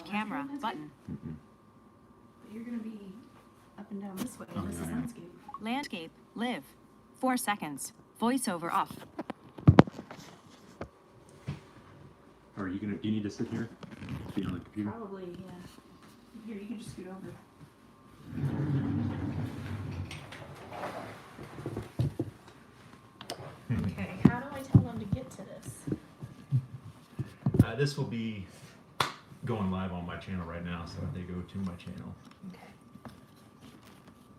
Camera button. But you're gonna be up and down this way. Oh, This is yeah. landscape. Landscape. Live. 4 seconds. Voiceover off. Or are you gonna? Do you need to sit here? Be on the computer. Probably, yeah. Here, you can just scoot over. Okay, how do I tell them to get to this? This will be going live on my channel right now, so they go to my channel. Okay.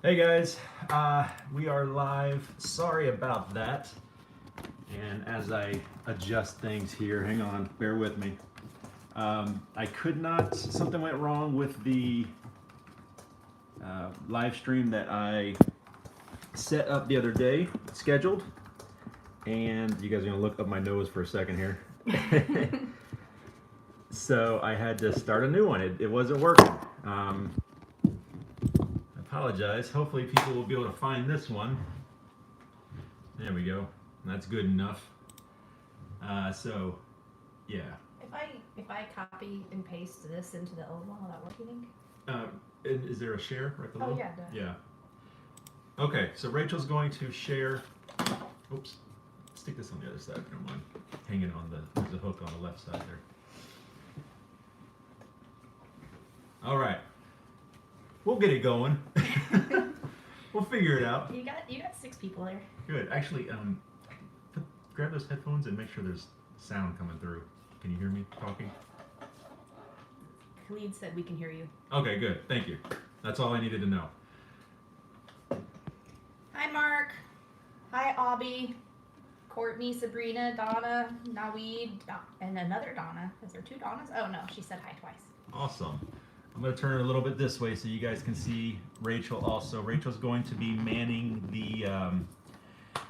Hey guys, we are live. Sorry about that. And as I adjust things here, hang on, bear with me. I could not, something went wrong with the live stream that I set up the other day, scheduled. And you guys are gonna look up my nose for a second here. So I had to start a new one. It wasn't working. I apologize. Hopefully people will be able to find this one. There we go. That's good enough. So, yeah. If I copy and paste this into the old one, will that work, you think? Is there a share right below? Oh yeah, duh. Yeah. Okay, so Rachel's going to share. Oops. Stick this on the other side if you don't mind. Hanging on there's a hook on the left side there. All right. We'll get it going. We'll figure it out. You got 6 people there. Good. Actually, grab those headphones and make sure there's sound coming through. Can you hear me talking? Khalid said we can hear you. Okay, good. Thank you. That's all I needed to know. Hi Mark. Hi Abby. Courtney, Sabrina, Donna, Naweed, and another Donna. Is there 2 Donnas? Oh no, she said hi twice. Awesome. I'm going to turn it a little bit this way so you guys can see Rachel also. Rachel's going to be manning the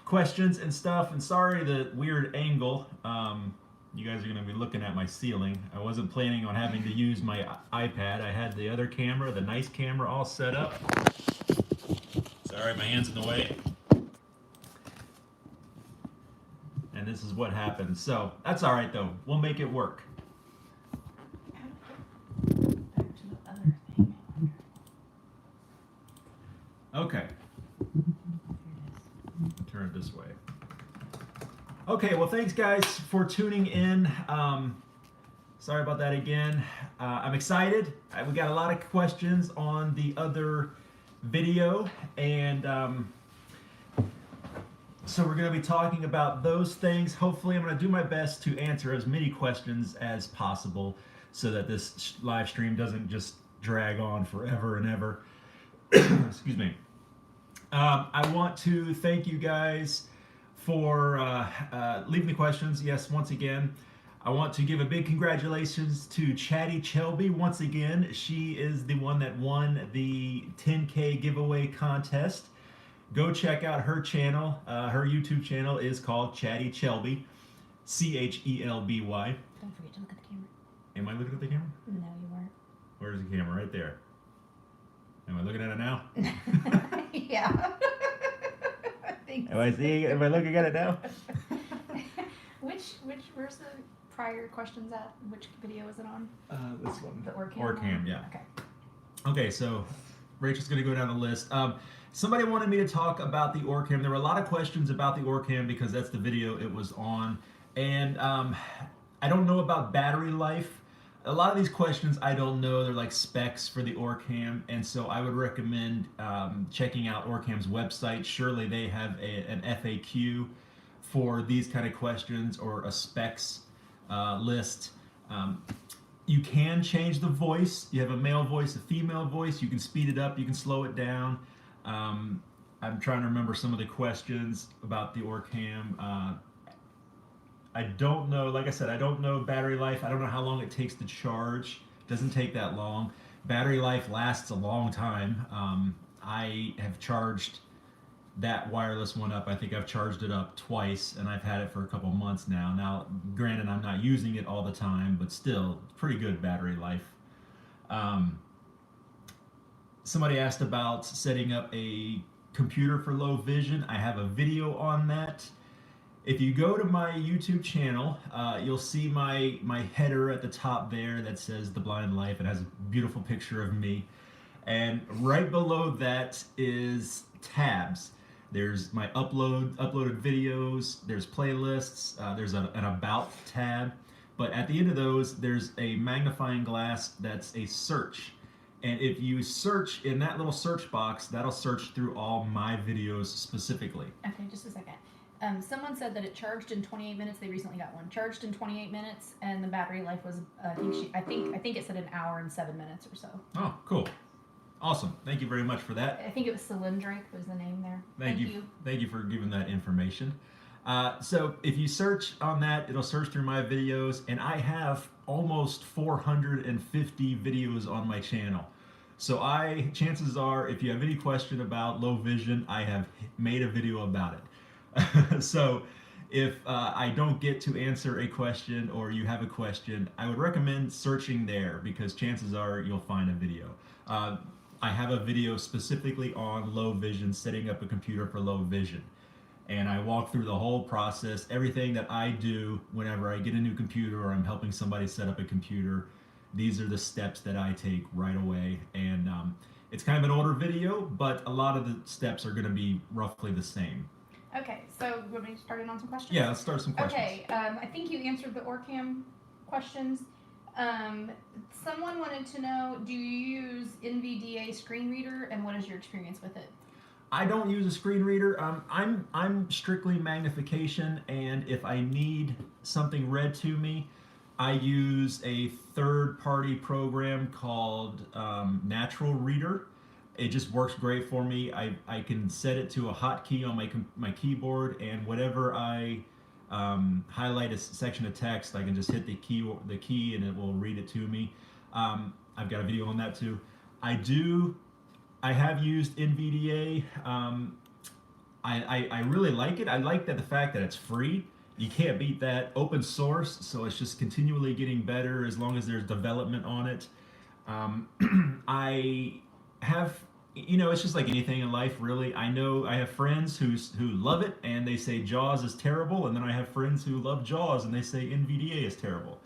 questions and stuff. And sorry the weird angle. You guys are going to be looking at my ceiling. I wasn't planning on having to use my iPad. I had the other camera, the nice camera, all set up. Sorry, my hand's in the way. And this is what happened. So that's all right though. We'll make it work. Back to the other thing. Okay. Turn it this way. Okay, well thanks guys for tuning in. Sorry about that again. I'm excited. We got a lot of questions on the other video, and so we're going to be talking about those things. Hopefully I'm going to do my best to answer as many questions as possible so that this live stream doesn't just drag on forever and ever. Excuse me. I want to thank you guys for leaving the questions. Yes, once again, I want to give a big congratulations to Chatty Chelby. Once again, she is the one that won the 10K giveaway contest. Go check out her channel. Her YouTube channel is called Chatty Chelby, Chelby. Don't forget to look at the camera. Am I looking at the camera? No, you weren't. Where's the camera? Right there. Am I looking at it now? Yeah. I think Am I seeing it? Am I looking at it now? where's the prior questions at? Which video is it on? This one. The Orcam? Orcam, yeah. Okay. Okay, so Rachel's going to go down the list. Somebody wanted me to talk about the Orcam. There were a lot of questions about the Orcam because that's the video it was on. And I don't know about battery life. A lot of these questions I don't know. They're like specs for the Orcam. And so I would recommend checking out Orcam's website. Surely they have an FAQ for these kind of questions or a specs list. You can change the voice. You have a male voice, a female voice. You can speed it up. You can slow it down. I'm trying to remember some of the questions about the Orcam. I don't know, like I said, I don't know battery life. I don't know how long it takes to charge. It doesn't take that long. Battery life lasts a long time. I have charged that wireless one up. I think I've charged it up twice, and I've had it for a couple months now. Now, granted, I'm not using it all the time, but still, pretty good battery life. Somebody asked about setting up a computer for low vision. I have a video on that. If you go to my YouTube channel, you'll see my header at the top there that says The Blind Life. It has a beautiful picture of me. And right below that is tabs. There's my uploaded videos, there's playlists, there's an About tab. But at the end of those, there's a magnifying glass that's a search. And if you search in that little search box, that'll search through all my videos specifically. Okay, just a second. Someone said that it charged in 28 minutes. They recently got one. Charged in 28 minutes, and the battery life was, I think it said an hour and 7 minutes or so. Oh, cool. Awesome. Thank you very much for that. I think it was Cylindric was the name there. Thank you. Thank you for giving that information. So if you search on that, it'll search through my videos, and I have almost 450 videos on my channel. So chances are, if you have any question about low vision, I have made a video about it. So if I don't get to answer a question or you have a question, I would recommend searching there because chances are you'll find a video. I have a video specifically on low vision, setting up a computer for low vision. And I walk through the whole process, everything that I do whenever I get a new computer or I'm helping somebody set up a computer. These are the steps that I take right away. And it's kind of an older video, but a lot of the steps are going to be roughly the same. Okay, so want me to start in on some questions? Yeah, let's start some questions. Okay, I think you answered the OrCam questions. Someone wanted to know, do you use NVDA screen reader, and what is your experience with it? I don't use a screen reader. I'm strictly magnification, and if I need something read to me, I use a third-party program called Natural Reader. It just works great for me. I can set it to a hotkey on my keyboard, and whatever I highlight a section of text, I can just hit the key, and it will read it to me. I've got a video on that too. I have used NVDA. I really like it. I like the fact that it's free. You can't beat that. Open source, so it's just continually getting better as long as there's development on it. I have, it's just like anything in life, really. I know I have friends who love it and they say JAWS is terrible, and then I have friends who love JAWS and they say NVDA is terrible.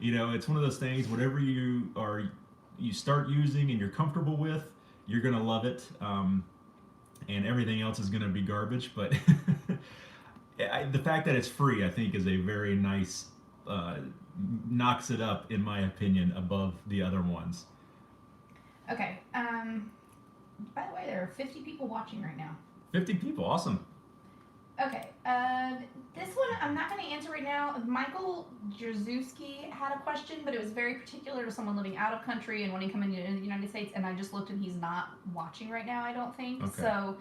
It's one of those things. Whatever you start using and you're comfortable with, you're gonna love it, and everything else is gonna be garbage. But the fact that it's free, I think, is a very nice, knocks it up, in my opinion, above the other ones. Okay. By the way, there are 50 people watching right now. 50 people, awesome. Okay. This one I'm not going to answer right now. Michael Jerzewski had a question, but it was very particular to someone living out of country and wanting to come into the United States, and I just looked and he's not watching right now, I don't think. Okay. So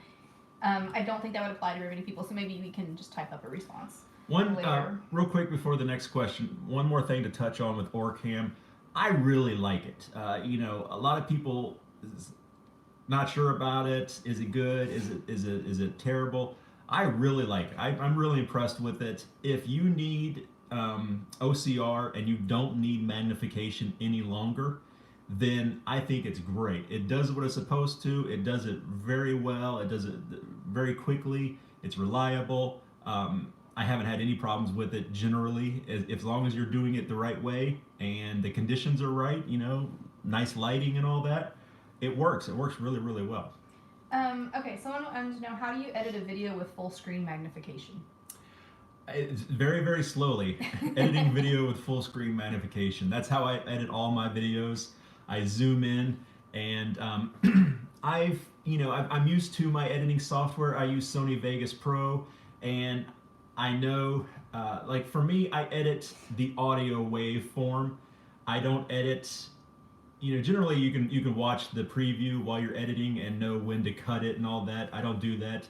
I don't think that would apply to very many people, so maybe we can just type up a response. Real quick before the next question, one more thing to touch on with OrCam. I really like it. A lot of people not sure about it. Is it good? Is it terrible? I really like it. I'm really impressed with it. If you need OCR and you don't need magnification any longer, then I think it's great. It does what it's supposed to. It does it very well. It does it very quickly. It's reliable. I haven't had any problems with it generally, as long as you're doing it the right way and the conditions are right, nice lighting and all that. It works. It works really, really well. Okay, someone wanted to know, how do you edit a video with full screen magnification? It's very, very slowly. Editing video with full screen magnification. That's how I edit all my videos. I zoom in, and I'm used to my editing software. I use Sony Vegas Pro, and I know, like for me, I edit the audio waveform. I don't edit. Generally you can watch the preview while you're editing and know when to cut it and all that. I don't do that.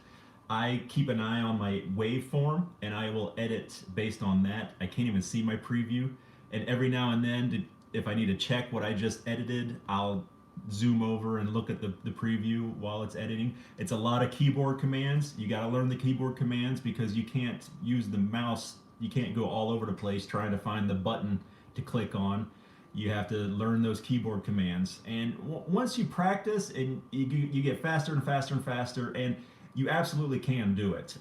I keep an eye on my waveform and I will edit based on that. I can't even see my preview. And every now and then, if I need to check what I just edited, I'll zoom over and look at the preview while it's editing. It's a lot of keyboard commands. You got to learn the keyboard commands because you can't use the mouse. You can't go all over the place trying to find the button to click on. You have to learn those keyboard commands. And once you practice, and you get faster and faster and faster, and you absolutely can do it.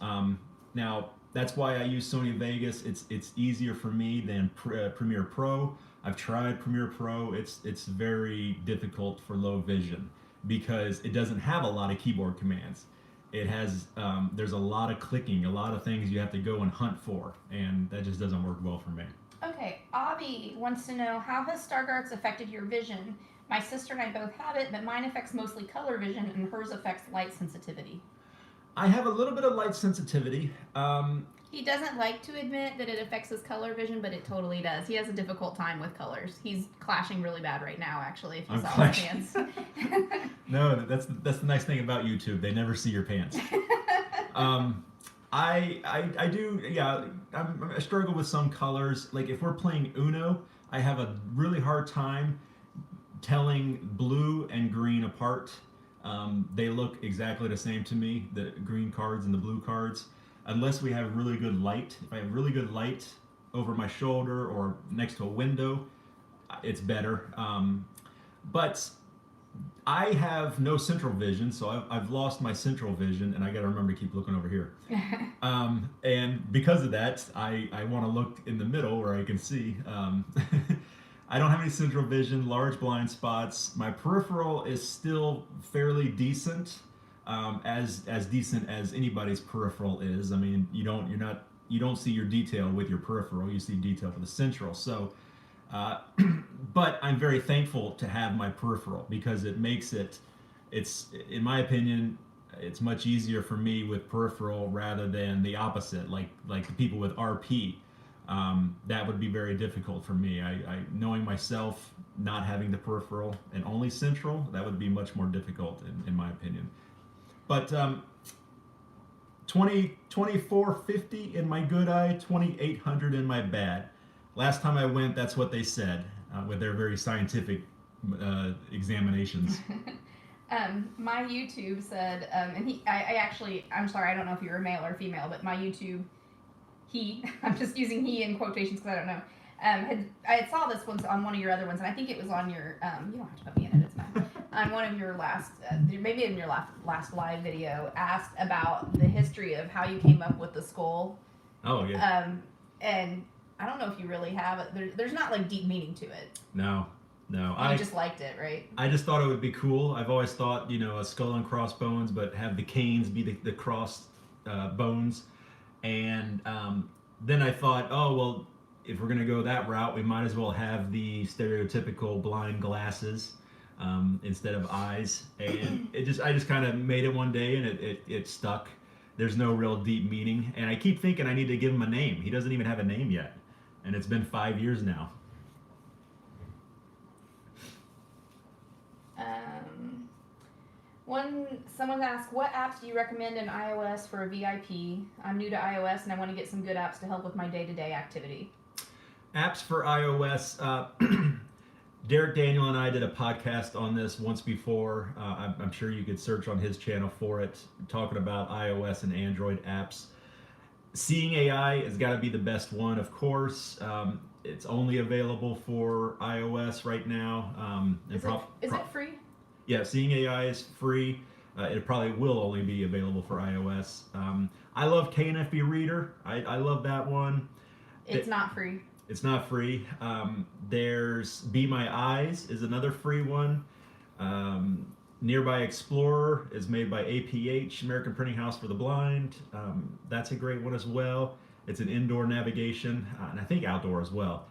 Now, That's why I use Sony Vegas. It's easier for me than Premiere Pro. I've tried Premiere Pro. It's very difficult for low vision because it doesn't have a lot of keyboard commands. It has there's a lot of clicking, a lot of things you have to go and hunt for, and that just doesn't work well for me. Okay, Avi wants to know, how has stargardts affected your vision? My sister and I both have it, but mine affects mostly color vision and hers affects light sensitivity. I have a little bit of light sensitivity. He doesn't like to admit that it affects his color vision, but it totally does. He has a difficult time with colors. He's clashing really bad right now, actually, if you saw his pants. No, that's the nice thing about YouTube. They never see your pants. I do, yeah, I struggle with some colors. Like if we're playing Uno, I have a really hard time telling blue and green apart. They look exactly the same to me, the green cards and the blue cards, unless we have really good light. If I have really good light over my shoulder or next to a window, it's better. But I have no central vision, so I've lost my central vision, and I got to remember to keep looking over here. And because of that, I want to look in the middle where I can see. I don't have any central vision, large blind spots. My peripheral is still fairly decent, as decent as anybody's peripheral is. I mean, you don't see your detail with your peripheral. You see detail with the central. So, but I'm very thankful to have my peripheral because it makes it's in my opinion, it's much easier for me with peripheral rather than the opposite, like the people with RP. That would be very difficult for me. I knowing myself, not having the peripheral and only central, that would be much more difficult in my opinion. But 2450 in my good eye, 2800 in my bad. Last time I went, that's what they said with their very scientific examinations. My YouTube said, and I'm sorry, I don't know if you're a male or female, but my YouTube, I'm just using he in quotations because I don't know, I saw this once on one of your other ones, and I think it was on your, you don't have to put me in it, it's fine. On one of your last, maybe in your last live video, asked about the history of how you came up with the skull. Oh, yeah. And I don't know if you really have it. There's not like deep meaning to it. No. You just liked it, right? I just thought it would be cool. I've always thought, a skull and crossbones, but have the canes be the crossed bones. And then I thought, oh, well, if we're going to go that route, we might as well have the stereotypical blind glasses instead of eyes. And I just kind of made it one day, and it stuck. There's no real deep meaning. And I keep thinking I need to give him a name. He doesn't even have a name yet. And it's been 5 years now. Someone asked, what apps do you recommend in iOS for a VIP? I'm new to iOS and I want to get some good apps to help with my day-to-day activity. Apps for iOS. Derek Daniel and I did a podcast on this once before. I'm sure you could search on his channel for it, talking about iOS and Android apps. Seeing AI has got to be the best one, of course. It's only available for iOS right now. Is it free? Yeah, Seeing AI is free. It probably will only be available for iOS. I love KNFB Reader. I love that one. It's not free. It's not free. There's Be My Eyes is another free one. Nearby Explorer is made by APH, American Printing House for the Blind. That's a great one as well. It's an indoor navigation, and I think outdoor as well.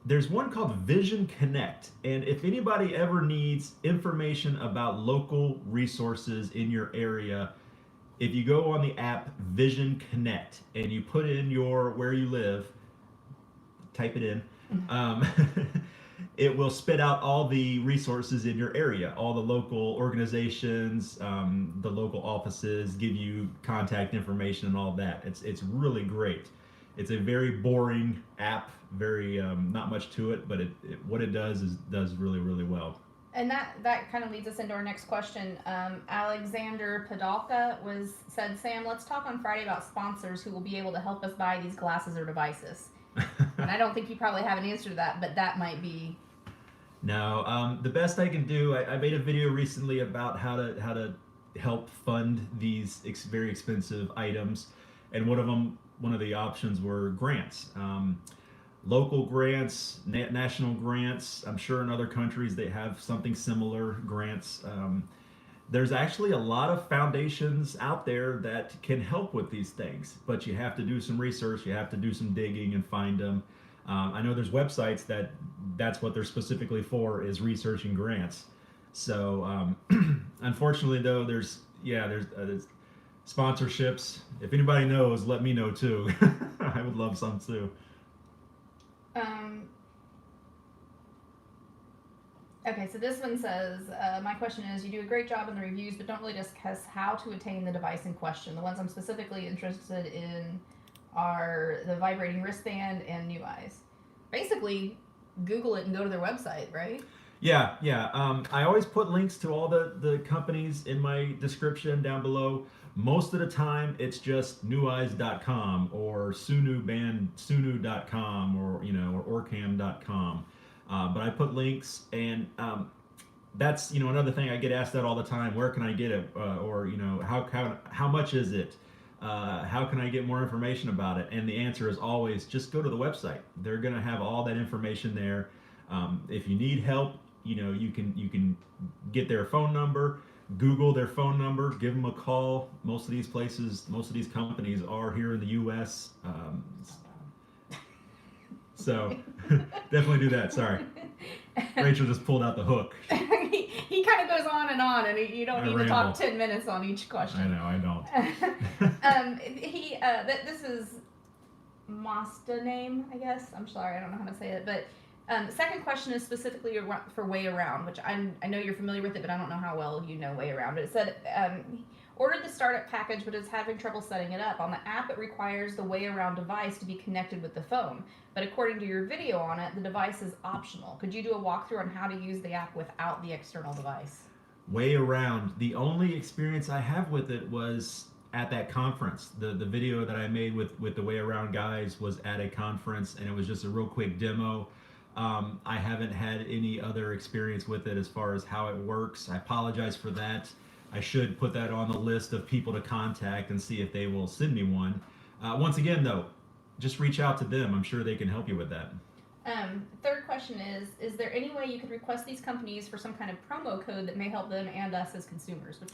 There's one called Vision Connect, and if anybody ever needs information about local resources in your area, if you go on the app Vision Connect and you put in where you live, type it in, it will spit out all the resources in your area, all the local organizations, the local offices, give you contact information and all that. It's really great. It's a very boring app, very not much to it, but what it does does really, really well. And that kind of leads us into our next question. Alexander Padalka said, Sam, let's talk on Friday about sponsors who will be able to help us buy these glasses or devices. And I don't think you probably have an answer to that, but that might be. No, the best I can do, I made a video recently about how to help fund these very expensive items. and one of the options were grants. Local grants, national grants. I'm sure in other countries they have something similar, grants. There's actually a lot of foundations out there that can help with these things, but you have to do some research, you have to do some digging and find them. I know there's websites that's what they're specifically for, is researching grants. So unfortunately though, there's sponsorships. If anybody knows, let me know too. I would love some too. Okay, so this one says, my question is, you do a great job in the reviews, but don't really discuss how to attain the device in question. The ones I'm specifically interested in are the vibrating wristband and New Eyes. Basically, Google it and go to their website, right? Yeah. I always put links to all the companies in my description down below. Most of the time, it's just neweyes.com or Sunu Band, Sunu.com or Orcam.com. But I put links, and that's another thing I get asked that all the time. Where can I get it? Or how much is it? How can I get more information about it? And the answer is always just go to the website. They're gonna have all that information there. If you need help, you can get their phone number, Google their phone number, give them a call. Most of these companies are here in the U.S. So definitely do that. Sorry, Rachel just pulled out the hook. he kind of goes on, and you don't need to talk 10 minutes on each question. I know, I don't. This is Masta name, I guess. I'm sorry, I don't know how to say it, but the second question is specifically for Way Around, which I know you're familiar with it, but I don't know how well you know Way Around. But it said, ordered the startup package, but is having trouble setting it up. On the app, it requires the Way Around device to be connected with the phone. But according to your video on it, the device is optional. Could you do a walkthrough on how to use the app without the external device? Way Around. The only experience I have with it was at that conference. The video that I made with the Way Around guys was at a conference, and it was just a real quick demo. I haven't had any other experience with it as far as how it works. I apologize for that. I should put that on the list of people to contact and see if they will send me one. Once again, though, just reach out to them. I'm sure they can help you with that. Third question is there any way you could request these companies for some kind of promo code that may help them and us as consumers? Which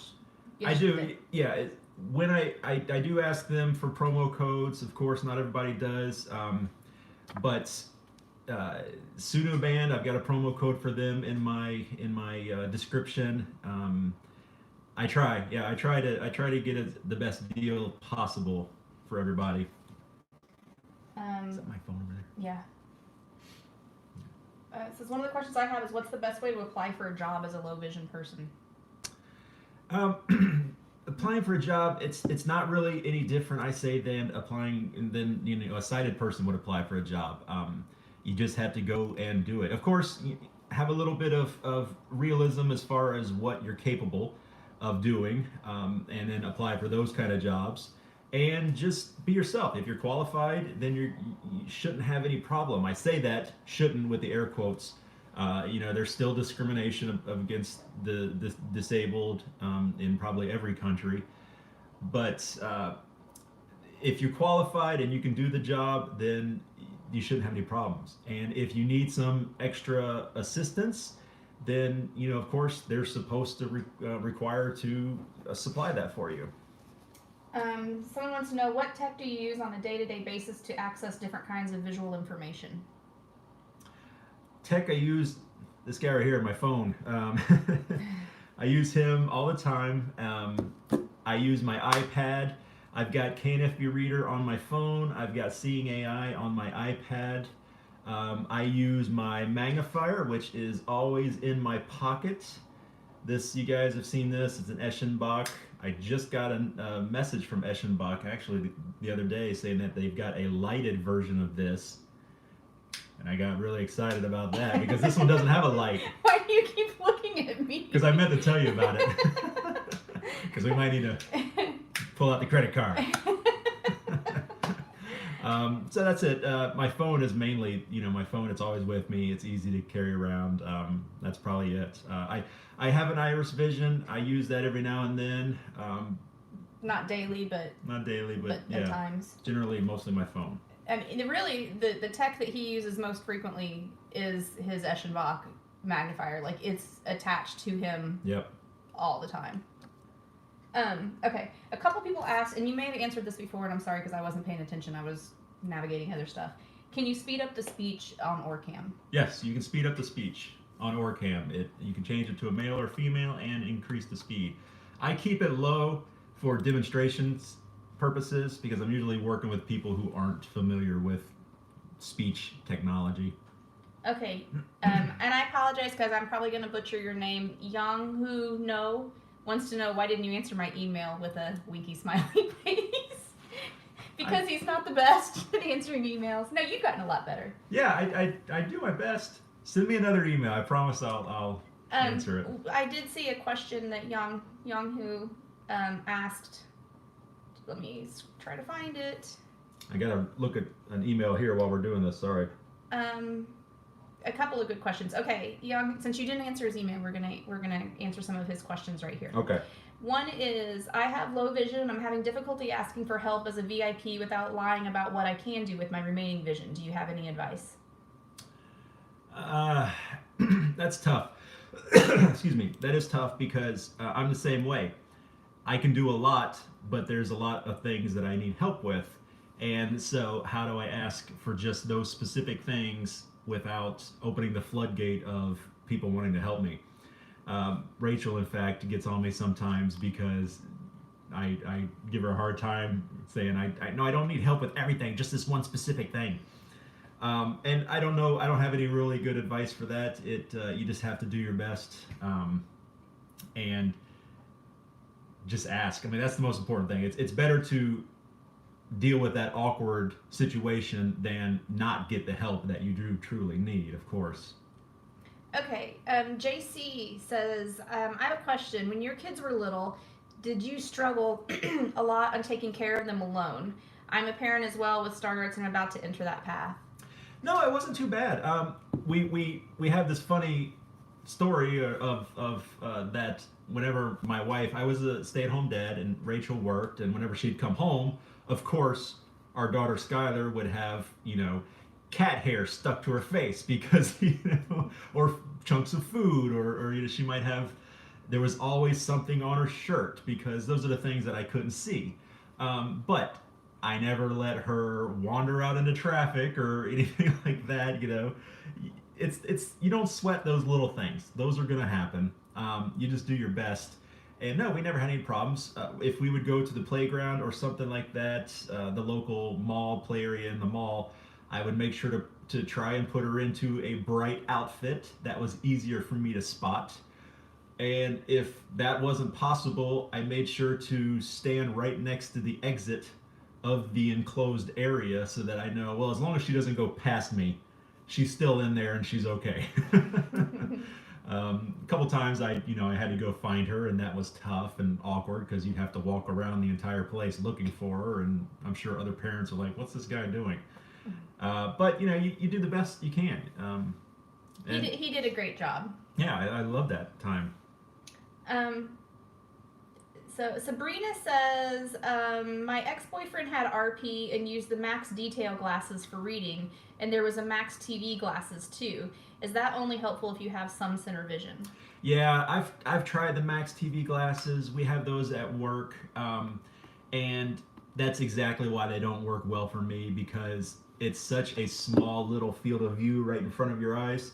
I do, yeah. When I do ask them for promo codes, of course, not everybody does, but Sunu Band, I've got a promo code for them in my description. I try to get the best deal possible for everybody. Is that my phone over there? Yeah. It says one of the questions I have is, what's the best way to apply for a job as a low vision person? Applying for a job, it's not really any different, I say, than a sighted person would apply for a job. You just have to go and do it. Of course, you have a little bit of realism as far as what you're capable of doing, and then apply for those kind of jobs. And just be yourself. If you're qualified, then you shouldn't have any problem. I say that shouldn't with the air quotes. There's still discrimination against the disabled in probably every country. But if you're qualified and you can do the job, then you shouldn't have any problems. And if you need some extra assistance, then of course they're supposed to require to supply that for you. Someone wants to know, what tech do you use on a day-to-day basis to access different kinds of visual information? Tech, I use this guy right here, my phone. I use him all the time. I use my iPad. I've got KNFB Reader on my phone. I've got Seeing AI on my iPad. I use my magnifier, which is always in my pocket. This, you guys have seen this, it's an Eschenbach. I just got a message from Eschenbach actually the other day saying that they've got a lighted version of this. And I got really excited about that because this one doesn't have a light. Why do you keep looking at me? Because I meant to tell you about it. Because we might need to pull out the credit card. So that's it. My phone is mainly, my phone, it's always with me. It's easy to carry around. That's probably it. I have an iris vision. I use that every now and then. Not daily, but Not daily, but at yeah, times. generally mostly my phone. I mean, really, the tech that he uses most frequently is his Eschenbach magnifier. Like, it's attached to him Yep. all the time. Okay, a couple people asked, and you may have answered this before, and I'm sorry because I wasn't paying attention. I was navigating other stuff. Can you speed up the speech on Orcam? Yes, you can speed up the speech on Orcam. You can change it to a male or female and increase the speed. I keep it low for demonstrations purposes because I'm usually working with people who aren't familiar with speech technology. Okay, and I apologize because I'm probably going to butcher your name. Young Who No wants to know why didn't you answer my email with a winky smiley face? Because he's not the best at answering emails. No, you've gotten a lot better. Yeah, I do my best. Send me another email. I promise I'll answer it. I did see a question that Young Who asked. Let me try to find it. I gotta look at an email here while we're doing this. Sorry. A couple of good questions. Okay, Young, since you didn't answer his email, we're gonna answer some of his questions right here. Okay. One is, I have low vision. I'm having difficulty asking for help as a VIP without lying about what I can do with my remaining vision. Do you have any advice? That's tough. Excuse me. That is tough because I'm the same way. I can do a lot, but there's a lot of things that I need help with. And so how do I ask for just those specific things without opening the floodgate of people wanting to help me? Rachel, in fact, gets on me sometimes because I give her a hard time saying, no, I don't need help with everything, just this one specific thing. And I don't know, I don't have any really good advice for that. You just have to do your best and just ask. I mean, that's the most important thing. It's better to deal with that awkward situation than not get the help that you do truly need, of course. Okay, JC says, I have a question. When your kids were little, did you struggle a lot on taking care of them alone? I'm a parent as well with stargardts and I'm about to enter that path. No, it wasn't too bad. We have this funny story of that whenever my wife, I was a stay-at-home dad and Rachel worked, and whenever she'd come home, of course, our daughter Skylar would have, cat hair stuck to her face because, or chunks of food, or she might have, there was always something on her shirt because those are the things that I couldn't see. But I never let her wander out into traffic or anything like that, It's you don't sweat those little things. Those are gonna happen. You just do your best. And no, we never had any problems. If we would go to the playground or something like that, the local mall play area in the mall, I would make sure to try and put her into a bright outfit that was easier for me to spot. And if that wasn't possible, I made sure to stand right next to the exit of the enclosed area so that I know, well, as long as she doesn't go past me, she's still in there and she's okay. A couple times I had to go find her, and that was tough and awkward because you'd have to walk around the entire place looking for her, and I'm sure other parents are like, what's this guy doing? But you do the best you can. He did a great job. Yeah, I love that time. So Sabrina says, my ex-boyfriend had RP and used the Max Detail glasses for reading, and there was a Max TV glasses too. Is that only helpful if you have some center vision? Yeah, I've tried the Max TV glasses. We have those at work, and that's exactly why they don't work well for me, because it's such a small little field of view right in front of your eyes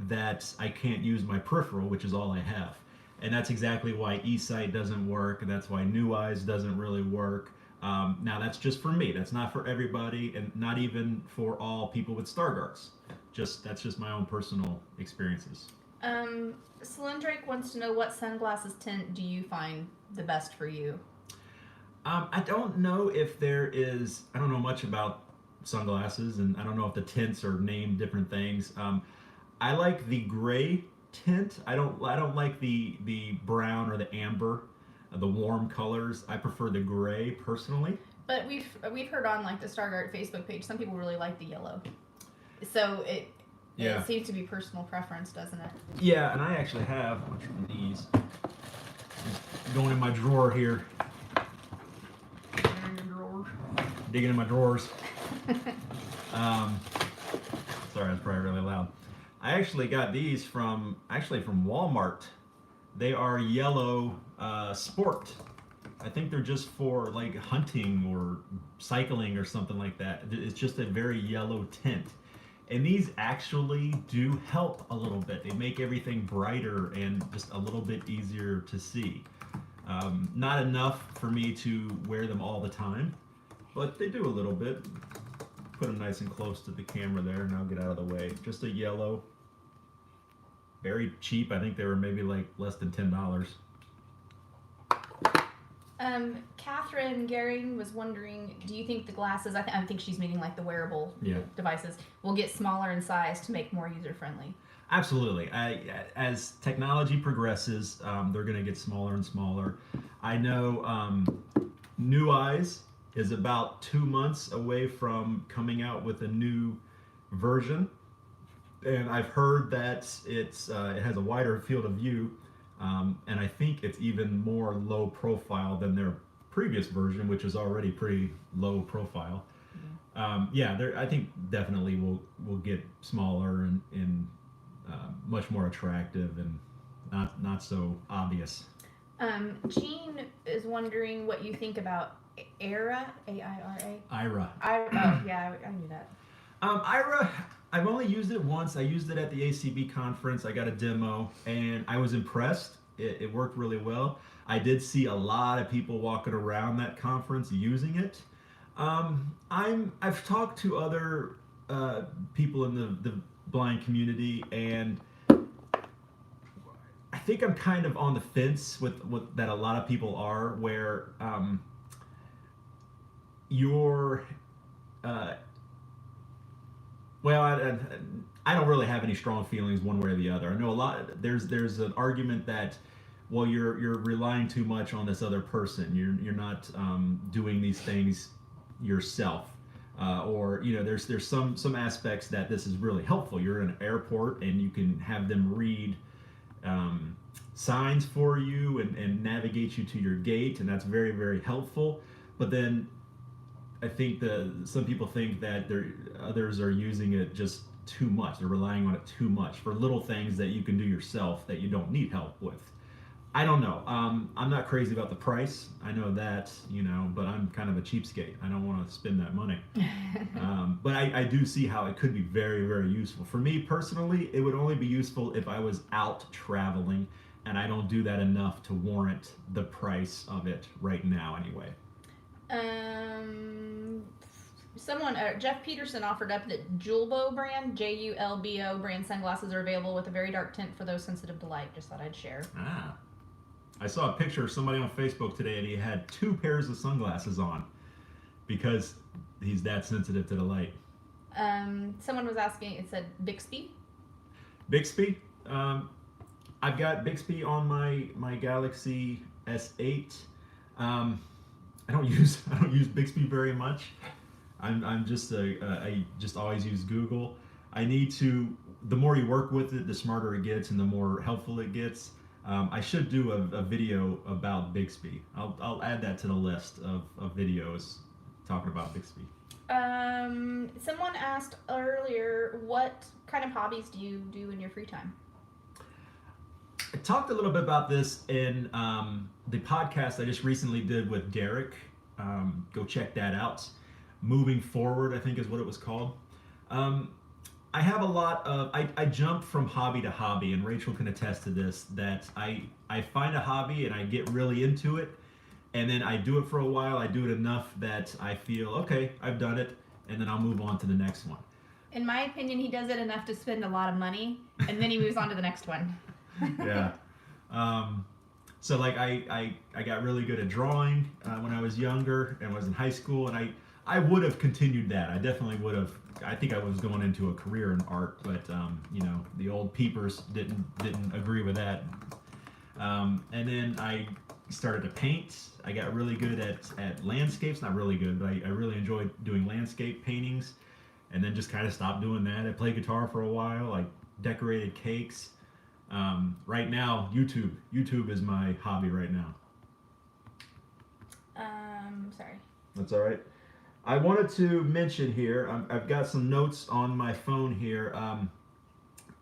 that I can't use my peripheral, which is all I have. And that's exactly why eSight doesn't work, and that's why New Eyes doesn't really work. Now, that's just for me. That's not for everybody, and not even for all people with stargardts. That's just my own personal experiences. Cylindric wants to know, what sunglasses tint do you find the best for you? I don't know if there is, I don't know much about sunglasses, and I don't know if the tints are named different things. I like the gray tint. I don't like the brown or the amber, the warm colors. I prefer the gray personally. But we've heard on like the Stargardt Facebook page, some people really like the yellow. So it seems to be personal preference, doesn't it? Yeah, and I actually have a bunch of these going in my drawer here. digging in my drawers. Sorry, that's probably really loud. I actually got these from Walmart. They are yellow sport. I think they're just for like hunting or cycling or something like that. It's just a very yellow tint. And these actually do help a little bit. They make everything brighter and just a little bit easier to see. Not enough for me to wear them all the time, but they do a little bit. Put them nice and close to the camera there, and I'll get out of the way. Just a yellow, very cheap. I think they were maybe like less than $10. Catherine Gehring was wondering, do you think the glasses, I think she's meaning like the wearable devices, will get smaller in size to make more user-friendly? Absolutely. As technology progresses, they're going to get smaller and smaller. I know New Eyes is about 2 months away from coming out with a new version, and I've heard that it has a wider field of view, and I think it's even more low profile than their previous version, which is already pretty low profile. I think definitely will get smaller and much more attractive and not so obvious. Jean is wondering what you think about Aira, A-I-R-A. Ira. Yeah, I knew that. Ira, I've only used it once. I used it at the ACB conference. I got a demo, and I was impressed. It worked really well. I did see a lot of people walking around that conference using it. I've talked to other people in the blind community, and I think I'm kind of on the fence with that a lot of people are, where I don't really have any strong feelings one way or the other. I know there's an argument that, well, you're relying too much on this other person. You're not doing these things yourself. Or there's some aspects that this is really helpful. You're in an airport and you can have them read signs for you and navigate you to your gate, and that's very, very helpful. But then I think some people think that others are using it just too much. They're relying on it too much for little things that you can do yourself that you don't need help with. I don't know. I'm not crazy about the price. I know that, but I'm kind of a cheapskate. I don't want to spend that money. But I do see how it could be very, very useful. For me personally, it would only be useful if I was out traveling, and I don't do that enough to warrant the price of it right now anyway. Jeff Peterson offered up that Julbo brand, Julbo brand sunglasses are available with a very dark tint for those sensitive to light. Just thought I'd share. I saw a picture of somebody on Facebook today, and he had 2 pairs of sunglasses on because he's that sensitive to the light. Someone was asking, it said Bixby. Bixby? I've got Bixby on my Galaxy S8. I don't use Bixby very much. I just always use Google. I need to. The more you work with it, the smarter it gets, and the more helpful it gets. I should do a video about Bixby. I'll add that to the list of videos talking about Bixby. Someone asked earlier, what kind of hobbies do you do in your free time? I talked a little bit about this in the podcast I just recently did with Derek. Go check that out. Moving Forward, I think is what it was called. I have a lot of, I jump from hobby to hobby, and Rachel can attest to this, that I find a hobby and I get really into it, and then I do it for a while. I do it enough that I feel, okay, I've done it, and then I'll move on to the next one. In my opinion, he does it enough to spend a lot of money, and then he moves on to the next one. Yeah. So like I got really good at drawing when I was younger and was in high school, and I would have continued that. I definitely would have. I think I was going into a career in art, but the old peepers didn't agree with that. And then I started to paint. I got really good at landscapes. Not really good, but I really enjoyed doing landscape paintings. And then just kind of stopped doing that. I played guitar for a while. I decorated cakes. Right now, YouTube is my hobby right now. Sorry. That's all right. I wanted to mention here, I've got some notes on my phone here.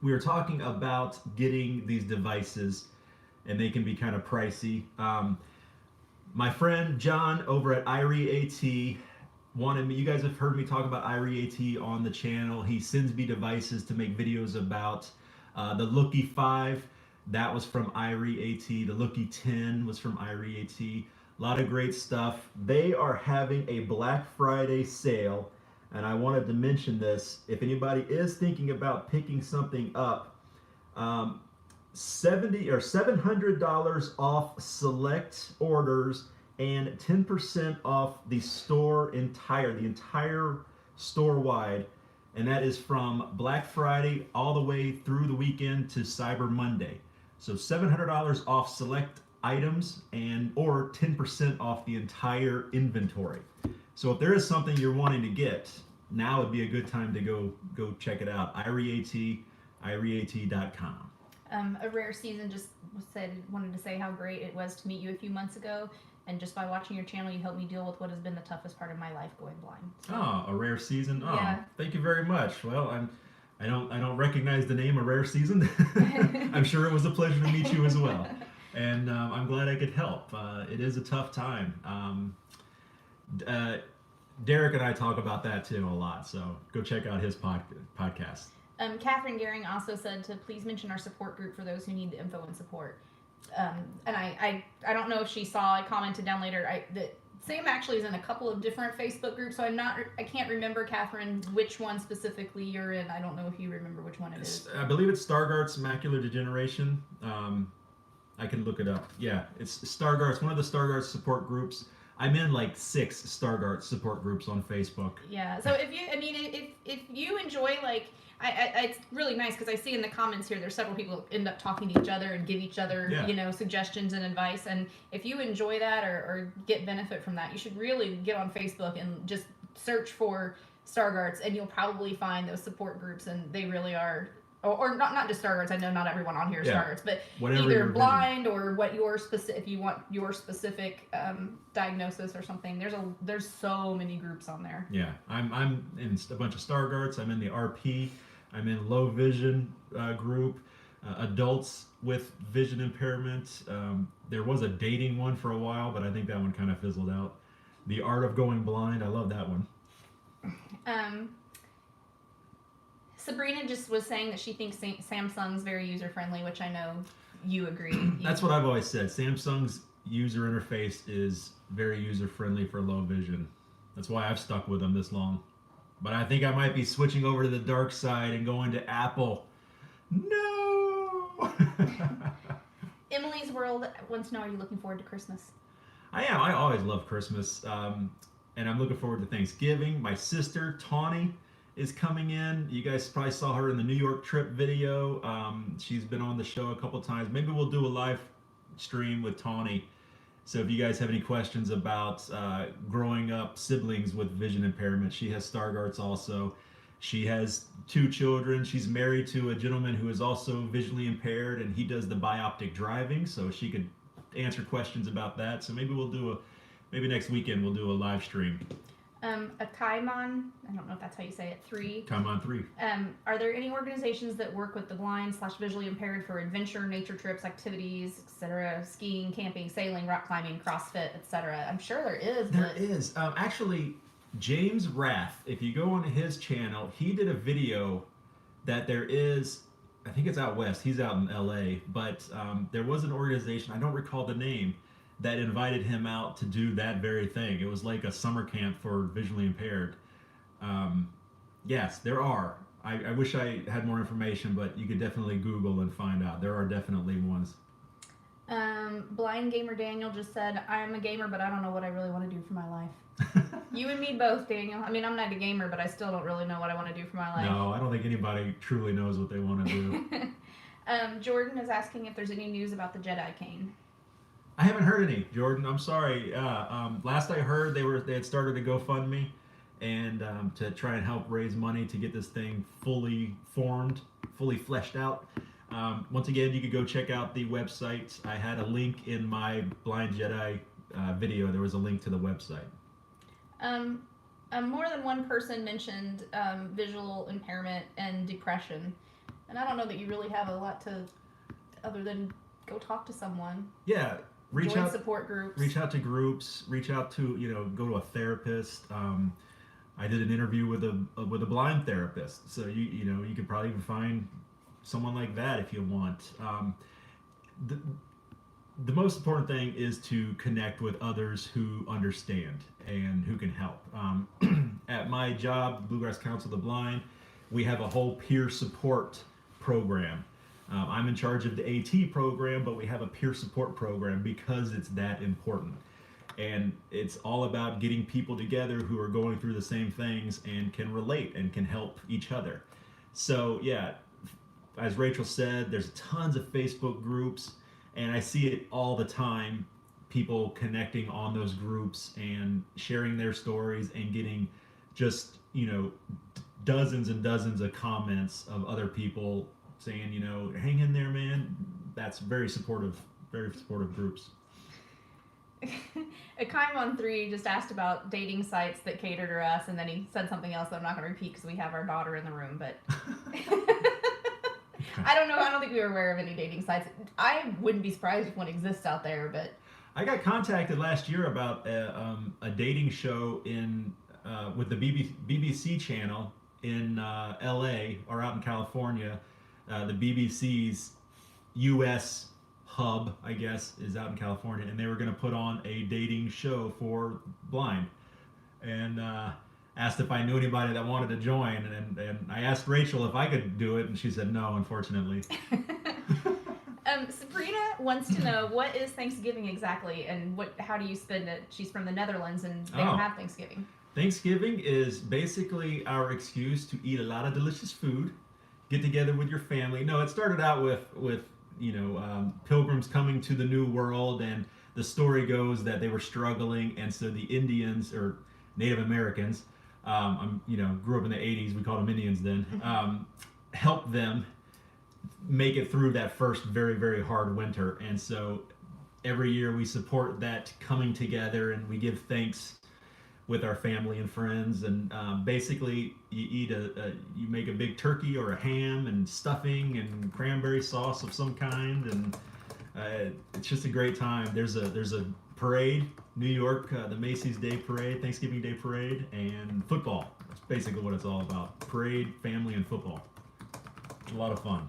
We were talking about getting these devices, and they can be kind of pricey. My friend John over at IREAT wanted me, you guys have heard me talk about IREAT on the channel. He sends me devices to make videos about. The Lookie 5, that was from IREAT. The Lookie 10 was from IREAT. A lot of great stuff. They are having a Black Friday sale, and I wanted to mention this. If anybody is thinking about picking something up, $700 off select orders and 10% off the entire store wide, and that is from Black Friday all the way through the weekend to Cyber Monday. So $700 off select items or 10% off the entire inventory. So if there is something you're wanting to get, now would be a good time to go check it out. IREAT.com. A Rare Season just wanted to say how great it was to meet you a few months ago, and just by watching your channel, you helped me deal with what has been the toughest part of my life, going blind. So, Oh, A Rare Season. Oh, yeah. Thank you very much. Well, I don't recognize the name A Rare Season. I'm sure it was a pleasure to meet you as well, and I'm glad I could help. It is a tough time. Derek and I talk about that too a lot, so go check out his podcast. Catherine Gehring also said to please mention our support group for those who need the info and support. And I don't know if she saw, I commented down later, that Sam actually is in a couple of different Facebook groups, so I can't remember, Catherine, which one specifically you're in. I don't know if you remember which one it is. I believe it's stargardt's Macular Degeneration. I can look it up. Yeah, it's stargardt's, one of the stargardt support groups. I'm in like 6 stargardt support groups on Facebook. Yeah, so if you enjoy, like, it's really nice because I see in the comments here there's several people who end up talking to each other and give each other suggestions and advice, and if you enjoy that or get benefit from that, you should really get on Facebook and just search for Stargardts, and you'll probably find those support groups, and they really are, or not just Stargardts. I know not everyone on here is Stargardts, but whatever either blind or what your specific, if you want your specific diagnosis or something. There's so many groups on there. Yeah, I'm in a bunch of Stargardts. I'm in the RP. I'm in low vision group, adults with vision impairment. There was a dating one for a while, but I think that one kind of fizzled out. The Art of Going Blind. I love that one. Sabrina just was saying that she thinks Samsung's very user friendly, which I know you agree. That's what I've always said. Samsung's user interface is very user friendly for low vision. That's why I've stuck with them this long. But I think I might be switching over to the dark side and going to Apple. No! Emily's World wants to know, are you looking forward to Christmas? I am. I always love Christmas. And I'm looking forward to Thanksgiving. My sister, Tawny, is coming in. You guys probably saw her in the New York trip video. She's been on the show a couple times. Maybe we'll do a live stream with Tawny. So if you guys have any questions about growing up siblings with vision impairment, she has Stargardt's also. She has 2 children. She's married to a gentleman who is also visually impaired, and he does the bioptic driving, so she could answer questions about that. So maybe maybe next weekend we'll do a live stream. A Kaimon, I don't know if that's how you say it, 3. Kaimon 3. Are there any organizations that work with the blind/visually impaired for adventure, nature trips, activities, etc., skiing, camping, sailing, rock climbing, CrossFit, etc.? I'm sure there is. There is. Actually, James Rath, if you go on his channel, he did a video that there is, I think it's out west, he's out in LA, but there was an organization, I don't recall the name, that invited him out to do that very thing. It was like a summer camp for visually impaired. Yes, there are. I wish I had more information, but you could definitely Google and find out. There are definitely ones. Blind Gamer Daniel just said, I'm a gamer, but I don't know what I really want to do for my life. You and me both, Daniel. I mean, I'm not a gamer, but I still don't really know what I want to do for my life. No, I don't think anybody truly knows what they want to do. Jordan is asking if there's any news about the Jedi cane. I haven't heard any, Jordan. I'm sorry. Last I heard, they had started a GoFundMe, and to try and help raise money to get this thing fully formed, fully fleshed out. Once again, you could go check out the website. I had a link in my Blind Jedi video. There was a link to the website. More than one person mentioned visual impairment and depression, and I don't know that you really have a lot to, other than go talk to someone. Yeah, reach Join out. support groups. Reach out to groups. Reach out to go to a therapist. I did an interview with a blind therapist, so you could probably even find someone like that if you want. The most important thing is to connect with others who understand and who can help. At my job, Bluegrass Council of the Blind, we have a whole peer support program. I'm in charge of the AT program, but we have a peer support program because it's that important. And it's all about getting people together who are going through the same things and can relate and can help each other. So yeah, as Rachel said, there's tons of Facebook groups, and I see it all the time. People connecting on those groups and sharing their stories and getting just dozens and dozens of comments of other people saying, hang in there, man. That's very supportive groups. Akaimon3 just asked about dating sites that cater to us, and then he said something else that I'm not going to repeat because we have our daughter in the room, but I don't know. I don't think we were aware of any dating sites. I wouldn't be surprised if one exists out there, but I got contacted last year about a dating show with the BBC channel in LA or out in California. The BBC's US hub, I guess, is out in California, and they were going to put on a dating show for blind, and asked if I knew anybody that wanted to join, and I asked Rachel if I could do it, and she said no, unfortunately. Sabrina wants to know, what is Thanksgiving exactly, and how do you spend it? She's from the Netherlands, and they don't have Thanksgiving. Thanksgiving is basically our excuse to eat a lot of delicious food, get together with your family. No, it started out with pilgrims coming to the New World, and the story goes that they were struggling, and so the Indians or Native Americans, grew up in the 80s, we called them Indians then, helped them make it through that first very, very hard winter. And so every year we support that coming together, and we give thanks with our family and friends, and basically you make a big turkey or a ham and stuffing and cranberry sauce of some kind, and it's just a great time. There's a parade, New York, the Macy's Day Parade, Thanksgiving Day Parade, and football. That's basically what it's all about: parade, family, and football. It's a lot of fun.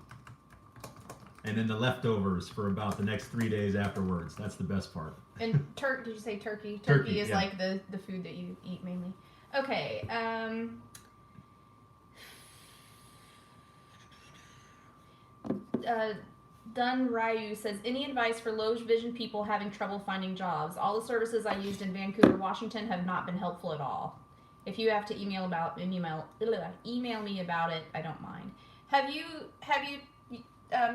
And then the leftovers for about the next 3 days afterwards. That's the best part. And did you say turkey? Turkey is yeah. like the food that you eat mainly. Okay. Dun Ryu says, any advice for low vision people having trouble finding jobs? All the services I used in Vancouver, Washington have not been helpful at all. If you have to email me about it, I don't mind. Have you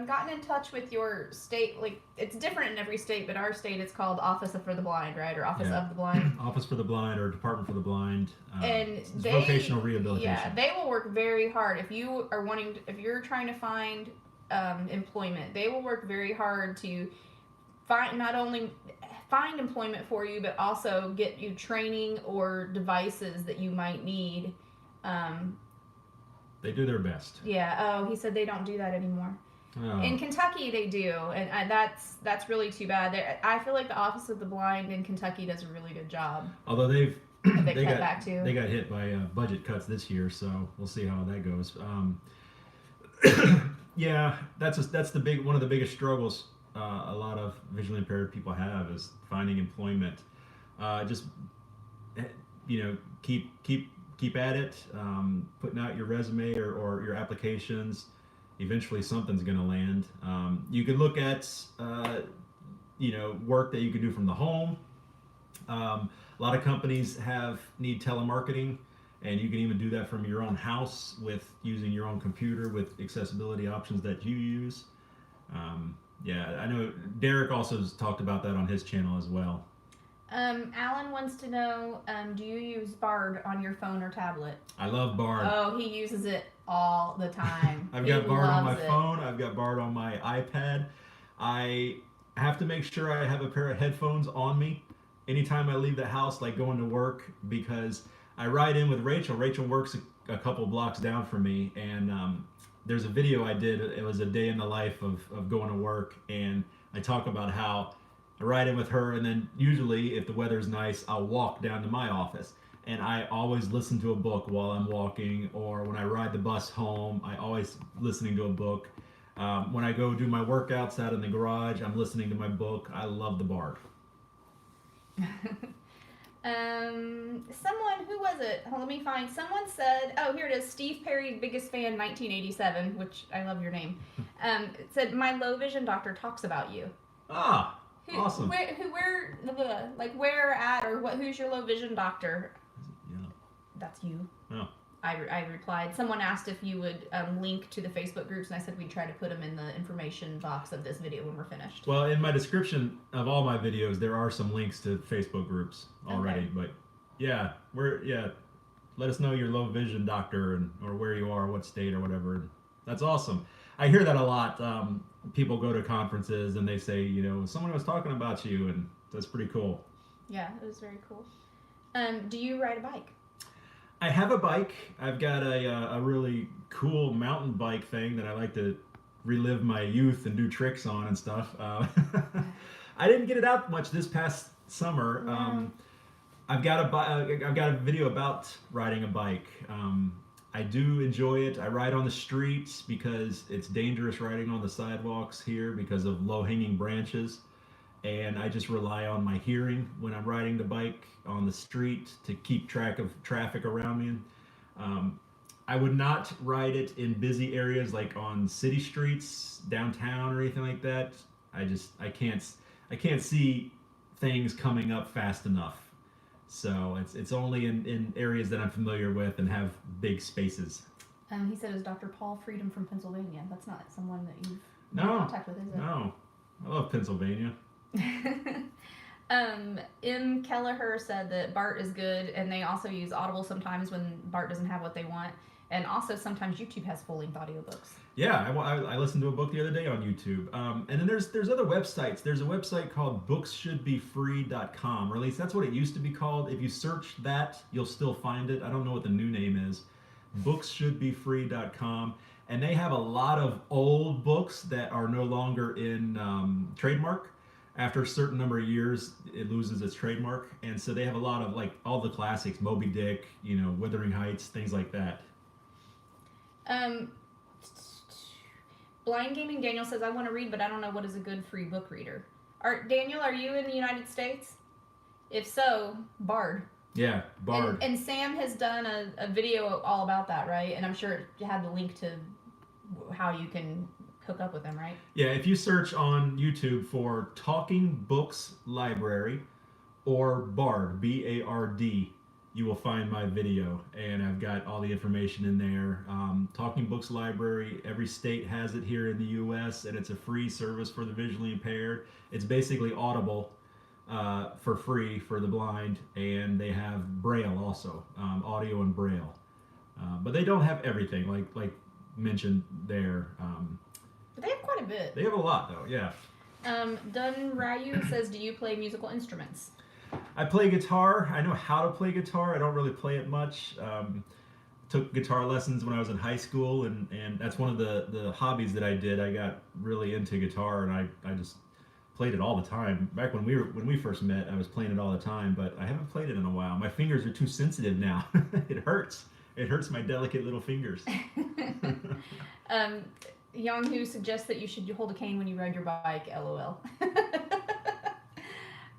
gotten in touch with your state? Like, it's different in every state, but our state, it's called Office for the Blind, right? Or Office of the Blind. Office for the Blind or Department for the Blind. And it's vocational rehabilitation. Yeah, they will work very hard. If you're trying to find employment, they will work very hard to not only find employment for you, but also get you training or devices that you might need. They do their best. Yeah. Oh, he said they don't do that anymore. Oh. In Kentucky, they do, and that's really too bad. I feel like the Office of the Blind in Kentucky does a really good job. Although they cut got back too. They got hit by budget cuts this year, so we'll see how that goes. Yeah, that's one of the biggest struggles a lot of visually impaired people have is finding employment. Just keep at it, putting out your resume or your applications. Eventually something's going to land. You can look at work that you can do from the home. A lot of companies need telemarketing, and you can even do that from your own house with using your own computer with accessibility options that you use. I know Derek also has talked about that on his channel as well. Alan wants to know, do you use Bard on your phone or tablet? I love Bard. Oh, he uses it all the time. I've got Bard on my phone. I've got Bard on my iPad. I have to make sure I have a pair of headphones on me anytime I leave the house, like going to work, because I ride in with Rachel. Rachel works a couple blocks down from me, and there's a video I did. It was a day in the life of going to work, and I talk about how I ride in with her, and then usually, if the weather's nice, I'll walk down to my office. And I always listen to a book while I'm walking, or when I ride the bus home, I always listening to a book. When I go do my workouts out in the garage, I'm listening to my book. I love the Bard. Someone, who was it? Let me find. Someone said, oh, here it is. Steve Perry, biggest fan, 1987, which I love your name. It said, my low vision doctor talks about you. Ah, awesome. Where at, or what? Who's your low vision doctor? Yeah. That's you. Oh. I replied. Someone asked if you would link to the Facebook groups, and I said we'd try to put them in the information box of this video when we're finished. Well, in my description of all my videos, there are some links to Facebook groups already. Okay. But yeah, let us know your low vision doctor or where you are, what state or whatever. That's awesome. I hear that a lot. People go to conferences and they say, someone was talking about you, and that's pretty cool. Yeah, it was very cool. Do you ride a bike? I have a bike. I've got a really cool mountain bike thing that I like to relive my youth and do tricks on and stuff. I didn't get it out much this past summer. No. I've got a video about riding a bike. I do enjoy it. I ride on the streets because it's dangerous riding on the sidewalks here because of low-hanging branches. And I just rely on my hearing when I'm riding the bike on the street to keep track of traffic around me. I would not ride it in busy areas like on city streets, downtown, or anything like that. I can't see things coming up fast enough. So it's only in areas that I'm familiar with and have big spaces. He said it was Dr. Paul Freedom from Pennsylvania. That's not someone that you've been in contact with, is it? No. I love Pennsylvania. M. Kelleher said that Bart is good, and they also use Audible sometimes when Bart doesn't have what they want, and also sometimes YouTube has full-length audiobooks. Yeah, I listened to a book the other day on YouTube, and then there's other websites. There's a website called bookshouldbefree.com, or at least that's what it used to be called. If you search that, you'll still find it. I don't know what the new name is. Bookshouldbefree.com, and they have a lot of old books that are no longer in trademark. After a certain number of years, it loses its trademark, and so they have a lot of like all the classics, Moby Dick, Wuthering Heights, things like that. Blind Gaming Daniel says, I want to read, but I don't know what is a good free book reader. Daniel, are you in the United States? If so, Bard. Yeah, Bard. And Sam has done a video all about that, right? And I'm sure it had the link to how you can hook up with them, right? Yeah, if you search on YouTube for Talking Books Library or Bard, B-A-R-D, you will find my video, and I've got all the information in there. Talking Books Library, every state has it here in the U.S., and it's a free service for the visually impaired. It's basically Audible for free for the blind, and they have Braille also, audio and Braille. But they don't have everything, like mentioned there. But they have quite a bit. They have a lot, though, yeah. Dun Ryu says, do you play musical instruments? I play guitar. I know how to play guitar. I don't really play it much. Took guitar lessons when I was in high school, and that's one of the hobbies that I did. I got really into guitar, and I just played it all the time. Back when we first met, I was playing it all the time, but I haven't played it in a while. My fingers are too sensitive now. It hurts. It hurts my delicate little fingers. Young Hu suggests that you should hold a cane when you ride your bike, LOL.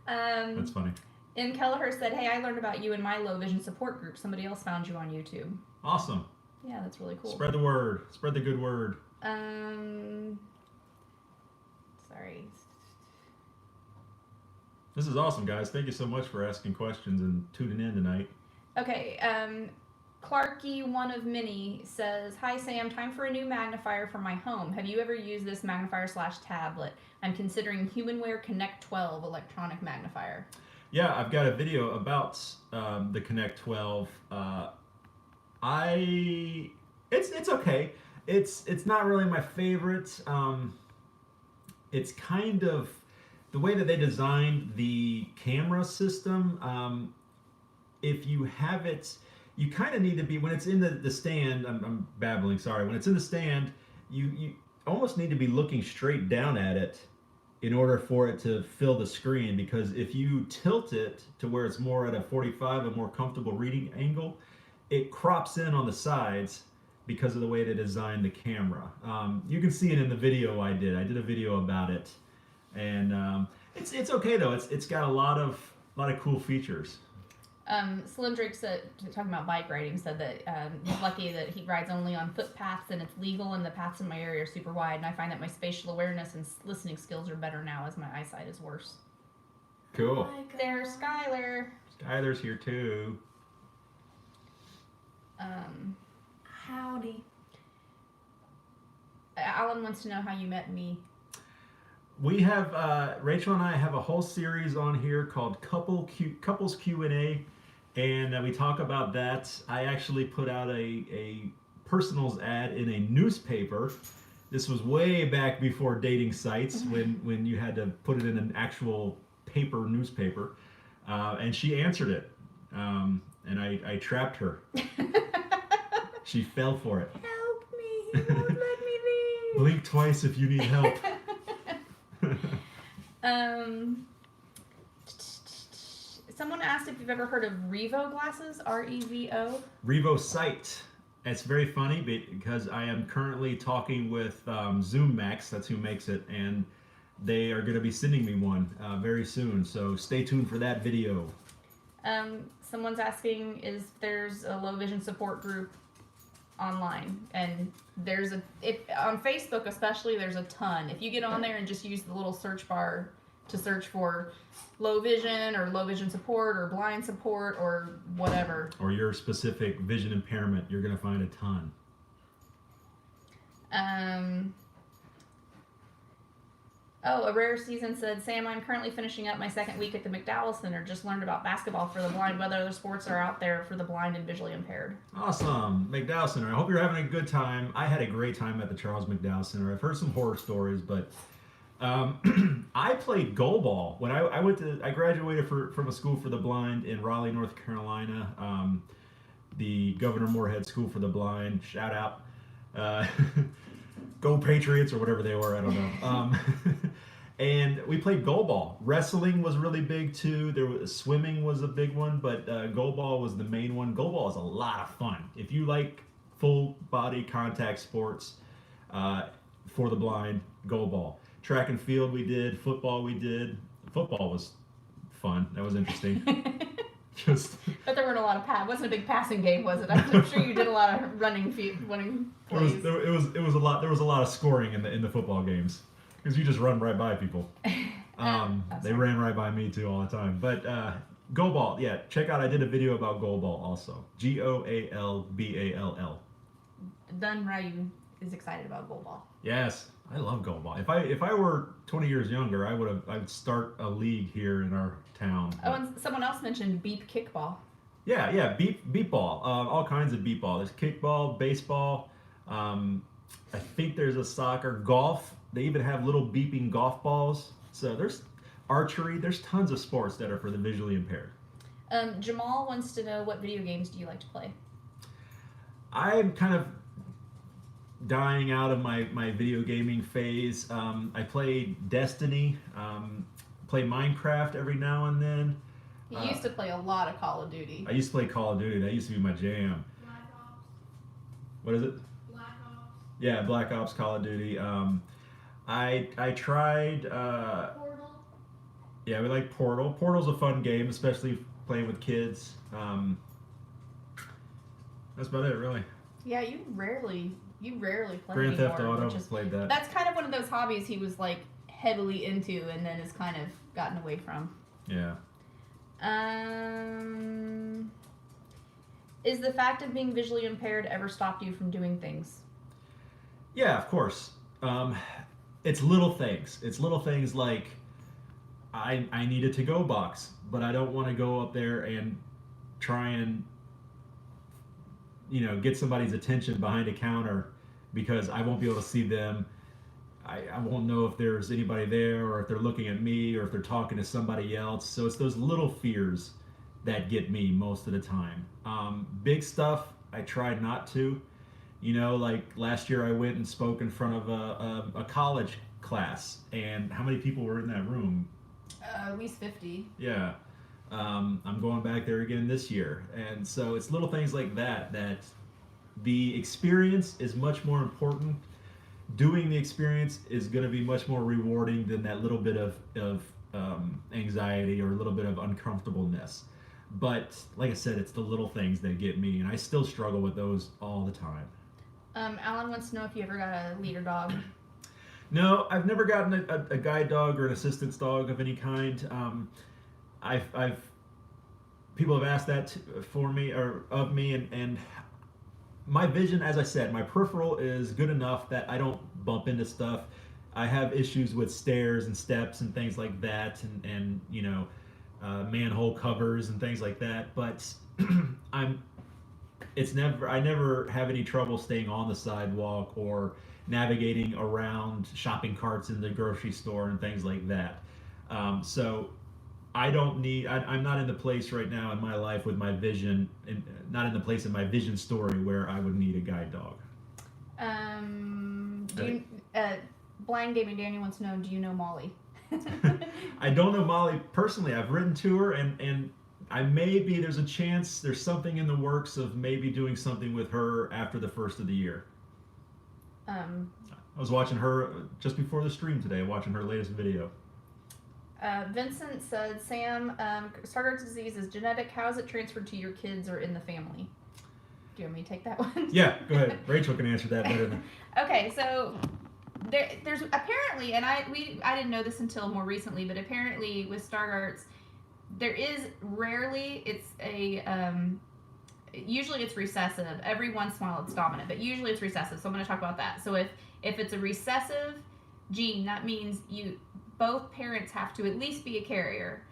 That's funny. And Kelleher said, hey, I learned about you in my low vision support group. Somebody else found you on YouTube. Awesome. Yeah, that's really cool. Spread the word. Spread the good word. Sorry. This is awesome, guys. Thank you so much for asking questions and tuning in tonight. Okay, Clarky, one of many, says, hi Sam, time for a new magnifier for my home. Have you ever used this magnifier/tablet? I'm considering HumanWare Connect 12 electronic magnifier. Yeah, I've got a video about the Connect 12. It's okay. It's not really my favorite. It's kind of the way that they designed the camera system. if you have it, you kind of need to be, when it's in the stand, I'm babbling, sorry. When it's in the stand, you almost need to be looking straight down at it in order for it to fill the screen, because if you tilt it to where it's more at a 45, a more comfortable reading angle, it crops in on the sides because of the way they designed the camera. You can see it in the video I did. I did a video about it, and it's okay though. It's got a lot of cool features. Cylindric said, talking about bike riding, said that he's lucky that he rides only on footpaths and it's legal, and the paths in my area are super wide, and I find that my spatial awareness and listening skills are better now as my eyesight is worse. Cool. Oh my God. There's Skylar. Skylar's here too. Howdy. Alan wants to know how you met me. We have Rachel and I have a whole series on here called Couples Q&A, and we talk about that. I actually put out a personals ad in a newspaper. This was way back before dating sites, when you had to put it in an actual paper newspaper, and she answered it, and I trapped her. She fell for it. Help me. He won't let me leave. Blink twice if you need help. Someone asked if you've ever heard of Revo glasses, R-E-V-O. Revo Sight. It's very funny because I am currently talking with Zoom Max, that's who makes it, and they are going to be sending me one very soon, so stay tuned for that video. Someone's asking if there's a low vision support group online, and there's on Facebook especially, there's a ton. If you get on there and just use the little search bar to search for low vision or low vision support or blind support or whatever, or your specific vision impairment, you're going to find a ton. A rare season said, Sam, I'm currently finishing up my second week at the McDowell Center. Just learned about basketball for the blind. What other sports are out there for the blind and visually impaired? Awesome. McDowell Center. I hope you're having a good time. I had a great time at the Charles McDowell Center. I've heard some horror stories, but I played goalball when I graduated from a school for the blind in Raleigh, North Carolina. The Governor Moorhead School for the Blind. Shout out. Go Patriots, or whatever they were, I don't know. And we played goalball. Wrestling was really big too. Swimming was a big one, but goalball was the main one. Goalball is a lot of fun. If you like full body contact sports for the blind, goalball. Track and field we did. Football we did. Football was fun. That was interesting. But there weren't a lot of it wasn't a big passing game, was it? I'm sure you did a lot of running plays. It was a lot. There was a lot of scoring in the football games because you just run right by people. They ran right by me too all the time. But goalball, yeah, check out. I did a video about goalball also. Goalball. Dun Ryu is excited about goalball. Yes, I love goalball. If I were 20 years younger, I'd start a league here in our town. Oh, and someone else mentioned beep kickball. Yeah, beep ball. All kinds of beep ball. There's kickball, baseball. I think there's a soccer, golf. They even have little beeping golf balls. So there's archery. There's tons of sports that are for the visually impaired. Jamal wants to know, what video games do you like to play? I'm kind of dying out of my video gaming phase. I play Destiny, play Minecraft every now and then. You used to play a lot of Call of Duty. I used to play Call of Duty. That used to be my jam. Black Ops. What is it? Black Ops. Yeah, Black Ops, Call of Duty. I tried. Portal. Yeah, we like Portal. Portal's a fun game, especially playing with kids. That's about it, really. Yeah, you rarely play Grand Theft anymore, Auto, played that. That's kind of one of those hobbies he was like heavily into and then has kind of gotten away from. Yeah. Is the fact of being visually impaired ever stopped you from doing things? Yeah, of course. It's little things. It's little things like I need a to-go box, but I don't want to go up there and try and get somebody's attention behind a counter because I won't be able to see them. I won't know if there's anybody there or if they're looking at me or if they're talking to somebody else. So it's those little fears that get me most of the time. Big stuff, I tried not to. You know, like last year I went and spoke in front of a college class, and how many people were in that room? At least 50. Yeah. I'm going back there again this year. And so it's little things like that that the experience is much more important. Doing the experience is going to be much more rewarding than that little bit of anxiety or a little bit of uncomfortableness. But like I said, it's the little things that get me, and I still struggle with those all the time. Alan wants to know if you ever got a leader dog. No, I've never gotten a guide dog or an assistance dog of any kind. I've people have asked that for me or of me, and my vision, as I said, my peripheral is good enough that I don't bump into stuff. I have issues with stairs and steps and things like that, and you know, manhole covers and things like that. But I never have any trouble staying on the sidewalk or navigating around shopping carts in the grocery store and things like that. So I don't need. I'm not in the place right now in my life with my vision, and not in the place in my vision story where I would need a guide dog. Blind Gaming Danny wants to know, do you know Molly? I don't know Molly personally. I've written to her, and there's a chance, there's something in the works of maybe doing something with her after the first of the year. I was watching her just before the stream today, watching her latest video. Vincent said, Sam, Stargardt disease is genetic. How is it transferred to your kids or in the family? Do you want me to take that one? Yeah, go ahead. Rachel can answer that better than. Okay, so there's apparently, and I didn't know this until more recently, but apparently with Stargardt's, there is rarely, usually it's recessive. Every once in a while it's dominant, but usually it's recessive. So I'm going to talk about that. So if it's a recessive gene, that means both parents have to at least be a carrier.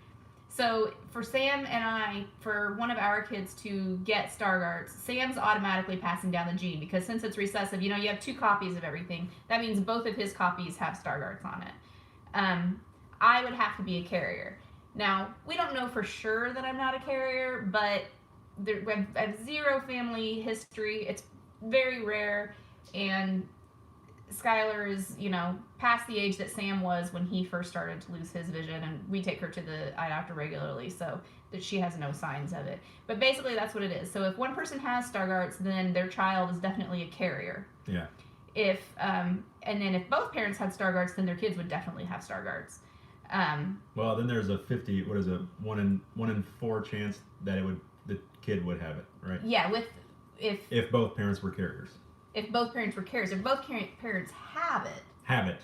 So for Sam and I, for one of our kids to get Stargardt's, Sam's automatically passing down the gene, because since it's recessive, you have 2 copies of everything. That means both of his copies have Stargardt's on it. I would have to be a carrier. Now, we don't know for sure that I'm not a carrier, but I have 0 family history. It's very rare, and Skylar is, past the age that Sam was when he first started to lose his vision, and we take her to the eye doctor regularly, so that she has no signs of it. But basically, that's what it is. So if one person has Stargardt's, then their child is definitely a carrier. Yeah. And then if both parents had Stargardt's, then their kids would definitely have Stargardt's. Well, then there's a 1 in 4 chance that the kid would have it, right? Yeah, if both parents were carriers. If both parents were carriers, if both parents have it,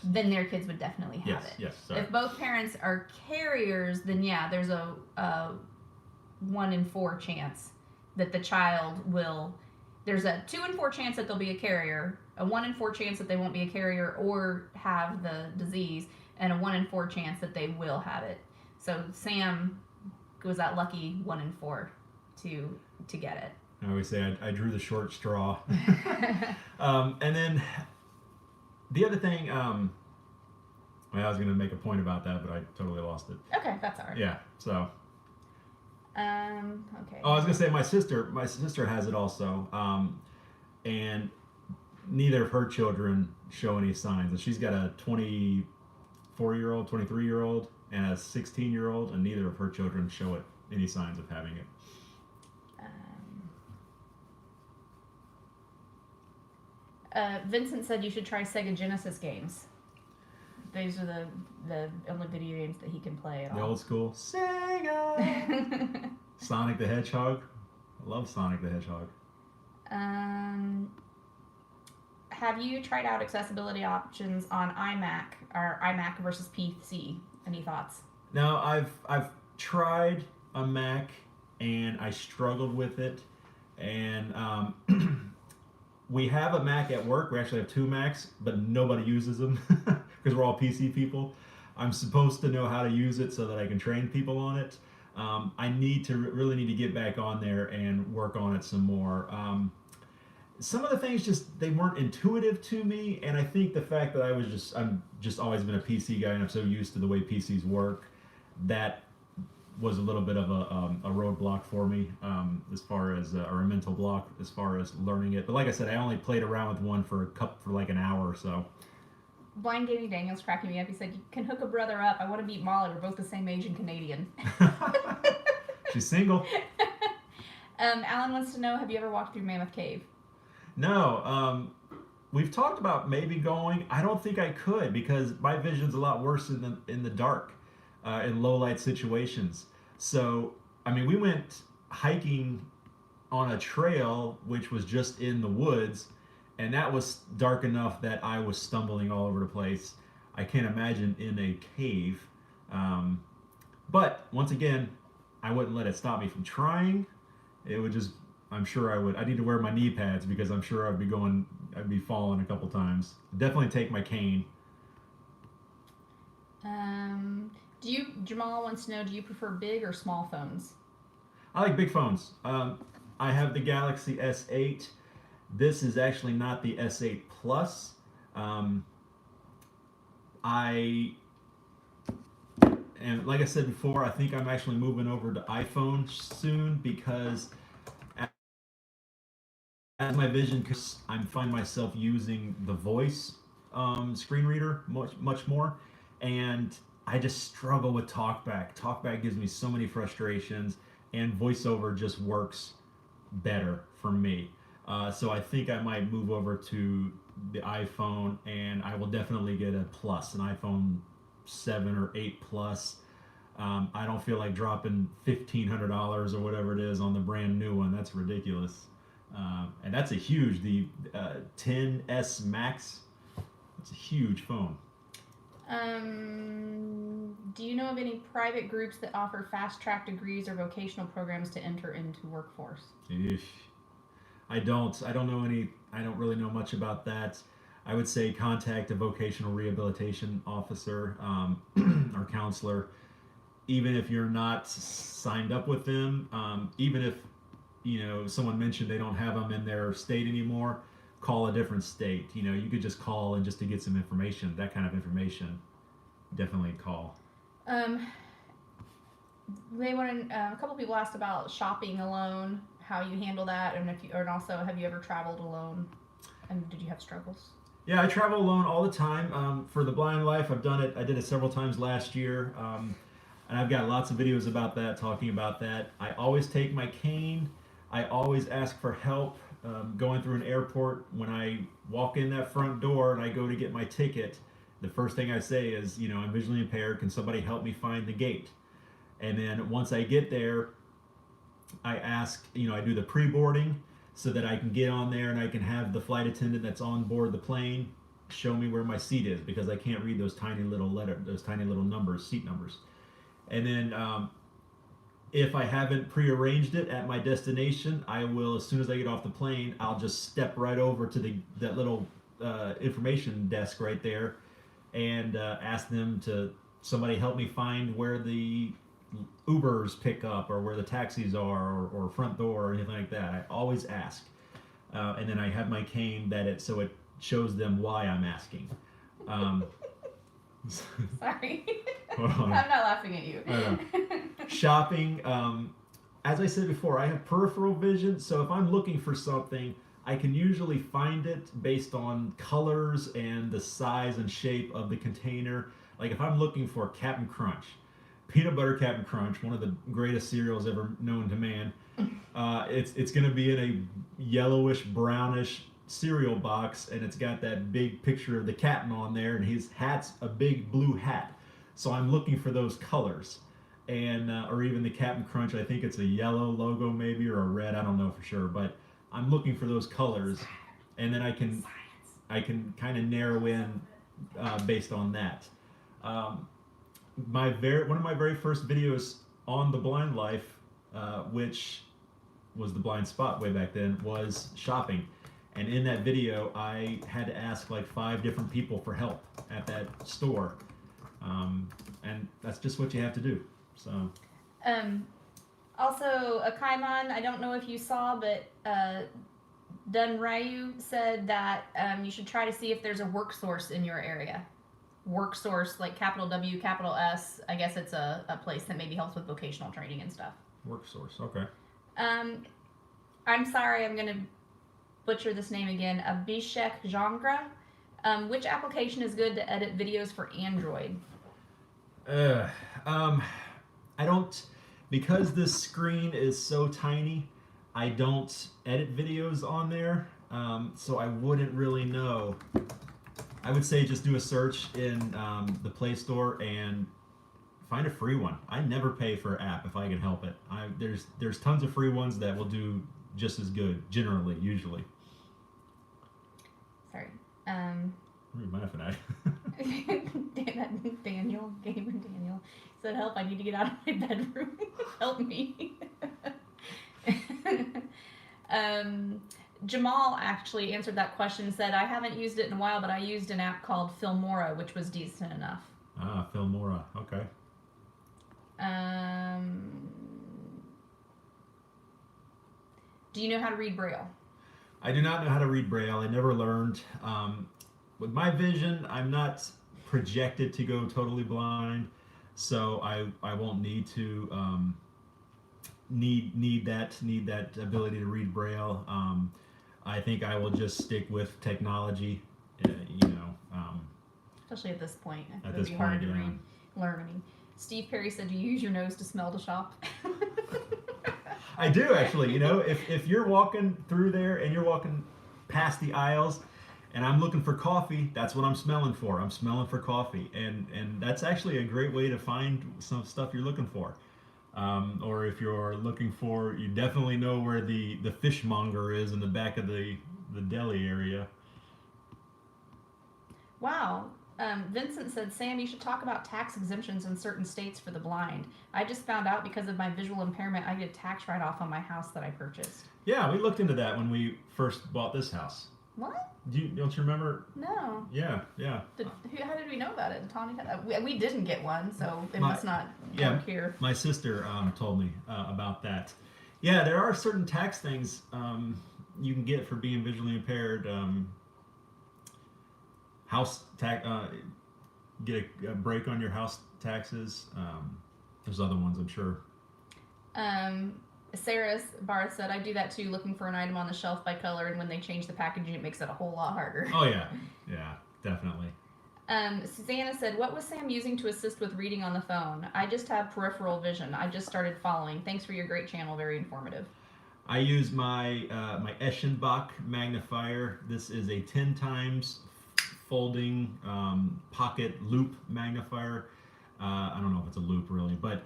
then their kids would definitely have it. Yes, sorry. If both parents are carriers, then yeah, there's a 1 in 4 chance that the child will. There's a 2 in 4 chance that they'll be a carrier, a 1 in 4 chance that they won't be a carrier or have the disease, and a 1 in 4 chance that they will have it. So Sam was that lucky 1 in 4 to get it. I always say I drew the short straw. And then the other thing, I was going to make a point about that, but I totally lost it. Okay, that's all right. Yeah, so. Okay. Oh, I was going to say my sister has it also, and neither of her children show any signs. And she's got a 24-year-old, 23-year-old, and a 16-year-old, and neither of her children show any signs of having it. Vincent said you should try Sega Genesis games. Those are the only video games that he can play at all. The old school Sega. Sonic the Hedgehog. I love Sonic the Hedgehog. Have you tried out accessibility options on iMac or iMac versus PC? Any thoughts? No, I've tried a Mac and I struggled with it, and we have a Mac at work. We actually have 2 Macs, but nobody uses them because we're all PC people. I'm supposed to know how to use it so that I can train people on it. I really need to get back on there and work on it some more. Some of the things they weren't intuitive to me, and I think the fact that I'm just always been a PC guy and I'm so used to the way PCs work that was a little bit of a roadblock for me as far as or a mental block as far as learning it. But like I said, I only played around with one for like an hour or so. Blind Gaming Daniel's cracking me up. He said, "You can hook a brother up. I want to meet Molly. We're both the same age and Canadian." She's single. Alan wants to know, have you ever walked through Mammoth Cave? No. We've talked about maybe going. I don't think I could because my vision's a lot worse in the dark, in low light situations. So, I mean, we went hiking on a trail which was just in the woods, and that was dark enough that I was stumbling all over the place. I can't imagine in a cave. But once again, I wouldn't let it stop me from trying. It would just, I'm sure I would. I need to wear my knee pads because I'm sure I'd be falling a couple times. Definitely take my cane. Jamal wants to know, do you prefer big or small phones? I like big phones. I have the Galaxy S8. This is actually not the S8 Plus. And like I said before, I think I'm actually moving over to iPhone soon because as my vision, because I find myself using the voice screen reader much more, and I just struggle with TalkBack. TalkBack gives me so many frustrations, and VoiceOver just works better for me. So I think I might move over to the iPhone, and I will definitely get a Plus, an iPhone 7 or 8 Plus. I don't feel like dropping $1,500 or whatever it is on the brand new one. That's ridiculous. And that's the 10S Max. It's a huge phone. Do you know of any private groups that offer fast-track degrees or vocational programs to enter into workforce? I don't know any. I don't really know much about that. I would say contact a vocational rehabilitation officer or counselor, even if you're not signed up with them. Even if someone mentioned they don't have them in their state anymore, call a different state. You could just call and just to get some information, that kind of information. Definitely call. They want a couple people asked about shopping alone, how you handle that, and also have you ever traveled alone, and did you have struggles? Yeah, I travel alone all the time. For The Blind Life, I've done it. I did it several times last year, and I've got lots of videos about that, talking about that. I always take my cane. I always ask for help. Going through an airport, when I walk in that front door and I go to get my ticket, the first thing I say is, I'm visually impaired. Can somebody help me find the gate? And then once I get there, I ask, I do the pre-boarding so that I can get on there and I can have the flight attendant that's on board the plane show me where my seat is, because I can't read those tiny little numbers, seat numbers. And then if I haven't prearranged it at my destination, I will, as soon as I get off the plane, I'll just step right over to that little information desk right there and ask them somebody help me find where the Ubers pick up or where the taxis are or front door or anything like that. I always ask. And then I have my cane so it shows them why I'm asking. Sorry. Hold on. I'm not laughing at you. Shopping, as I said before, I have peripheral vision, so if I'm looking for something, I can usually find it based on colors and the size and shape of the container. Like if I'm looking for Captain Crunch, peanut butter Captain Crunch, one of the greatest cereals ever known to man, it's going to be in a yellowish, brownish cereal box, and it's got that big picture of the captain on there, and his hat's a big blue hat. So I'm looking for those colors. And or even the Captain Crunch, I think it's a yellow logo maybe, or a red, I don't know for sure, but I'm looking for those colors, and then I can kind of narrow in based on that. One of my very first videos on The Blind Life, which was The Blind Spot way back then, was shopping. And in that video, I had to ask like 5 different people for help at that store. And that's just what you have to do. So. Also, Akaimon, I don't know if you saw, but Dun Ryu said that you should try to see if there's a work source in your area. WorkSource, like capital W, capital S. I guess it's a place that maybe helps with vocational training and stuff. WorkSource. Okay. I'm sorry, I'm gonna butcher this name again. Abhishek Jangra. Which application is good to edit videos for Android? I don't, because this screen is so tiny, I don't edit videos on there, so I wouldn't really know. I would say just do a search in the Play Store and find a free one. I never pay for an app if I can help it. There's tons of free ones that will do just as good, generally, usually. Sorry. What are you laughing at? Daniel, Gamer Daniel said, "Help! I need to get out of my bedroom. Help me." Jamal actually answered that question and said, "I haven't used it in a while, but I used an app called Filmora, which was decent enough." Ah, Filmora. Okay. Do you know how to read Braille? I do not know how to read Braille. I never learned. With my vision, I'm not projected to go totally blind, so I won't need to need that ability to read Braille. I think I will just stick with technology. Especially at this point, it At would this be hard point, to yeah. learn. I mean, Steve Perry said, "Do you use your nose to smell to shop?" I do actually. If you're walking through there and you're walking past the aisles, and I'm looking for coffee, that's what I'm smelling for. I'm smelling for coffee, and that's actually a great way to find some stuff you're looking for. Or if you're looking for, you definitely know where the fishmonger is in the back of the deli area. Wow. Vincent said, "Sam, you should talk about tax exemptions in certain states for the blind. I just found out because of my visual impairment, I get a tax write-off on my house that I purchased." Yeah, we looked into that when we first bought this house. What? Don't you remember? No. Yeah. How did we know about it? Tawny, we didn't get one, so it My- must not yeah, work here. My sister told me about that. Yeah, there are certain tax things you can get for being visually impaired. House tax, get a break on your house taxes. There's other ones, I'm sure. Sarah Barth said, "I do that too, looking for an item on the shelf by color, and when they change the packaging, it makes it a whole lot harder." Oh yeah, definitely. Susanna said, "What was Sam using to assist with reading on the phone? I just have peripheral vision. I just started following. Thanks for your great channel. Very informative." I use my my Eschenbach magnifier. This is a 10 times folding pocket loop magnifier. I don't know if it's a loop really, but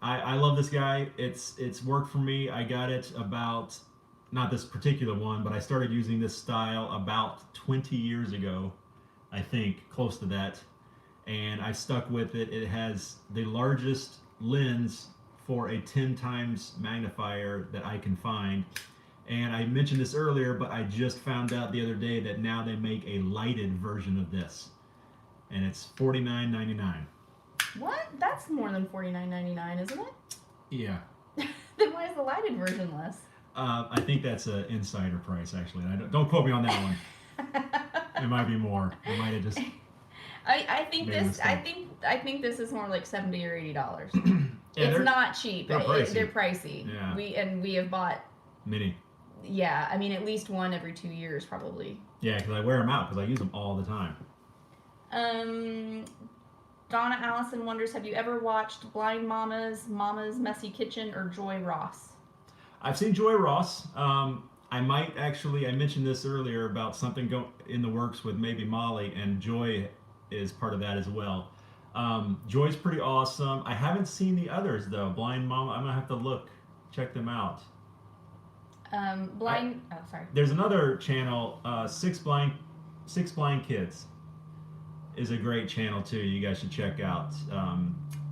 I love this guy. It's worked for me. I got it about, not this particular one, but I started using this style about 20 years ago, I think, close to that, and I stuck with it. It has the largest lens for a 10 times magnifier that I can find. And I mentioned this earlier, but I just found out the other day that now they make a lighted version of this, and it's $49.99. What? That's more than $49.99, isn't it? Yeah. Then why is the lighted version less? I think that's an insider price, actually. Don't quote me on that one. It might be more. It might have just. I think Made a this. mistake. I think this is more like $70 or $80. Yeah, It's not cheap. they're pricey. They're pricey. Yeah. We have bought. Mini. Yeah, I mean at least one every 2 years probably. Yeah, because I wear them out because I use them all the time. Donna Allison wonders, have you ever watched Blind Mama's Messy Kitchen or Joy Ross? I've seen Joy Ross. I might actually, I mentioned this earlier about something in the works with maybe Molly, and Joy is part of that as well. Joy's pretty awesome. I haven't seen the others though. Blind Mama, I'm gonna have to check them out. Sorry. There's another channel, Six Blind Kids is a great channel too. You guys should check out.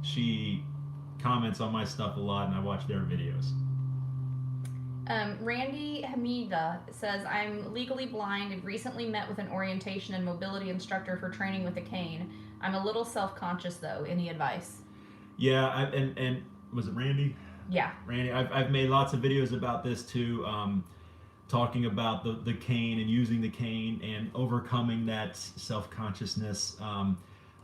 She comments on my stuff a lot, and I watch their videos. Randy Hamida says, I'm legally blind and recently met with an orientation and mobility instructor for training with a cane. I'm a little self-conscious though. Any advice? Yeah, and was it Randy? Yeah. Randy, I've made lots of videos about this too, talking about the cane and using the cane and overcoming that self-consciousness.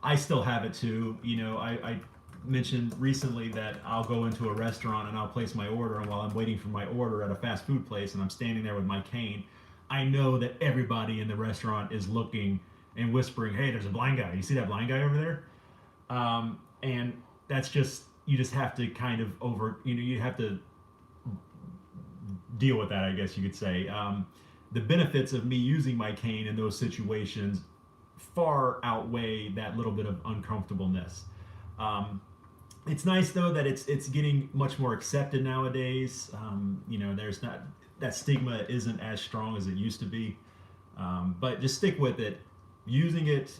I still have it too. You know, I mentioned recently that I'll go into a restaurant and I'll place my order, and while I'm waiting for my order at a fast food place and I'm standing there with my cane, I know that everybody in the restaurant is looking and whispering, "Hey, there's a blind guy. You see that blind guy over there?" And that's just, you just have to kind of you have to deal with that, I guess you could say. The benefits of me using my cane in those situations far outweigh that little bit of uncomfortableness. It's nice though that it's getting much more accepted nowadays. You know, there's not, that stigma isn't as strong as it used to be. But just stick with it. Using it,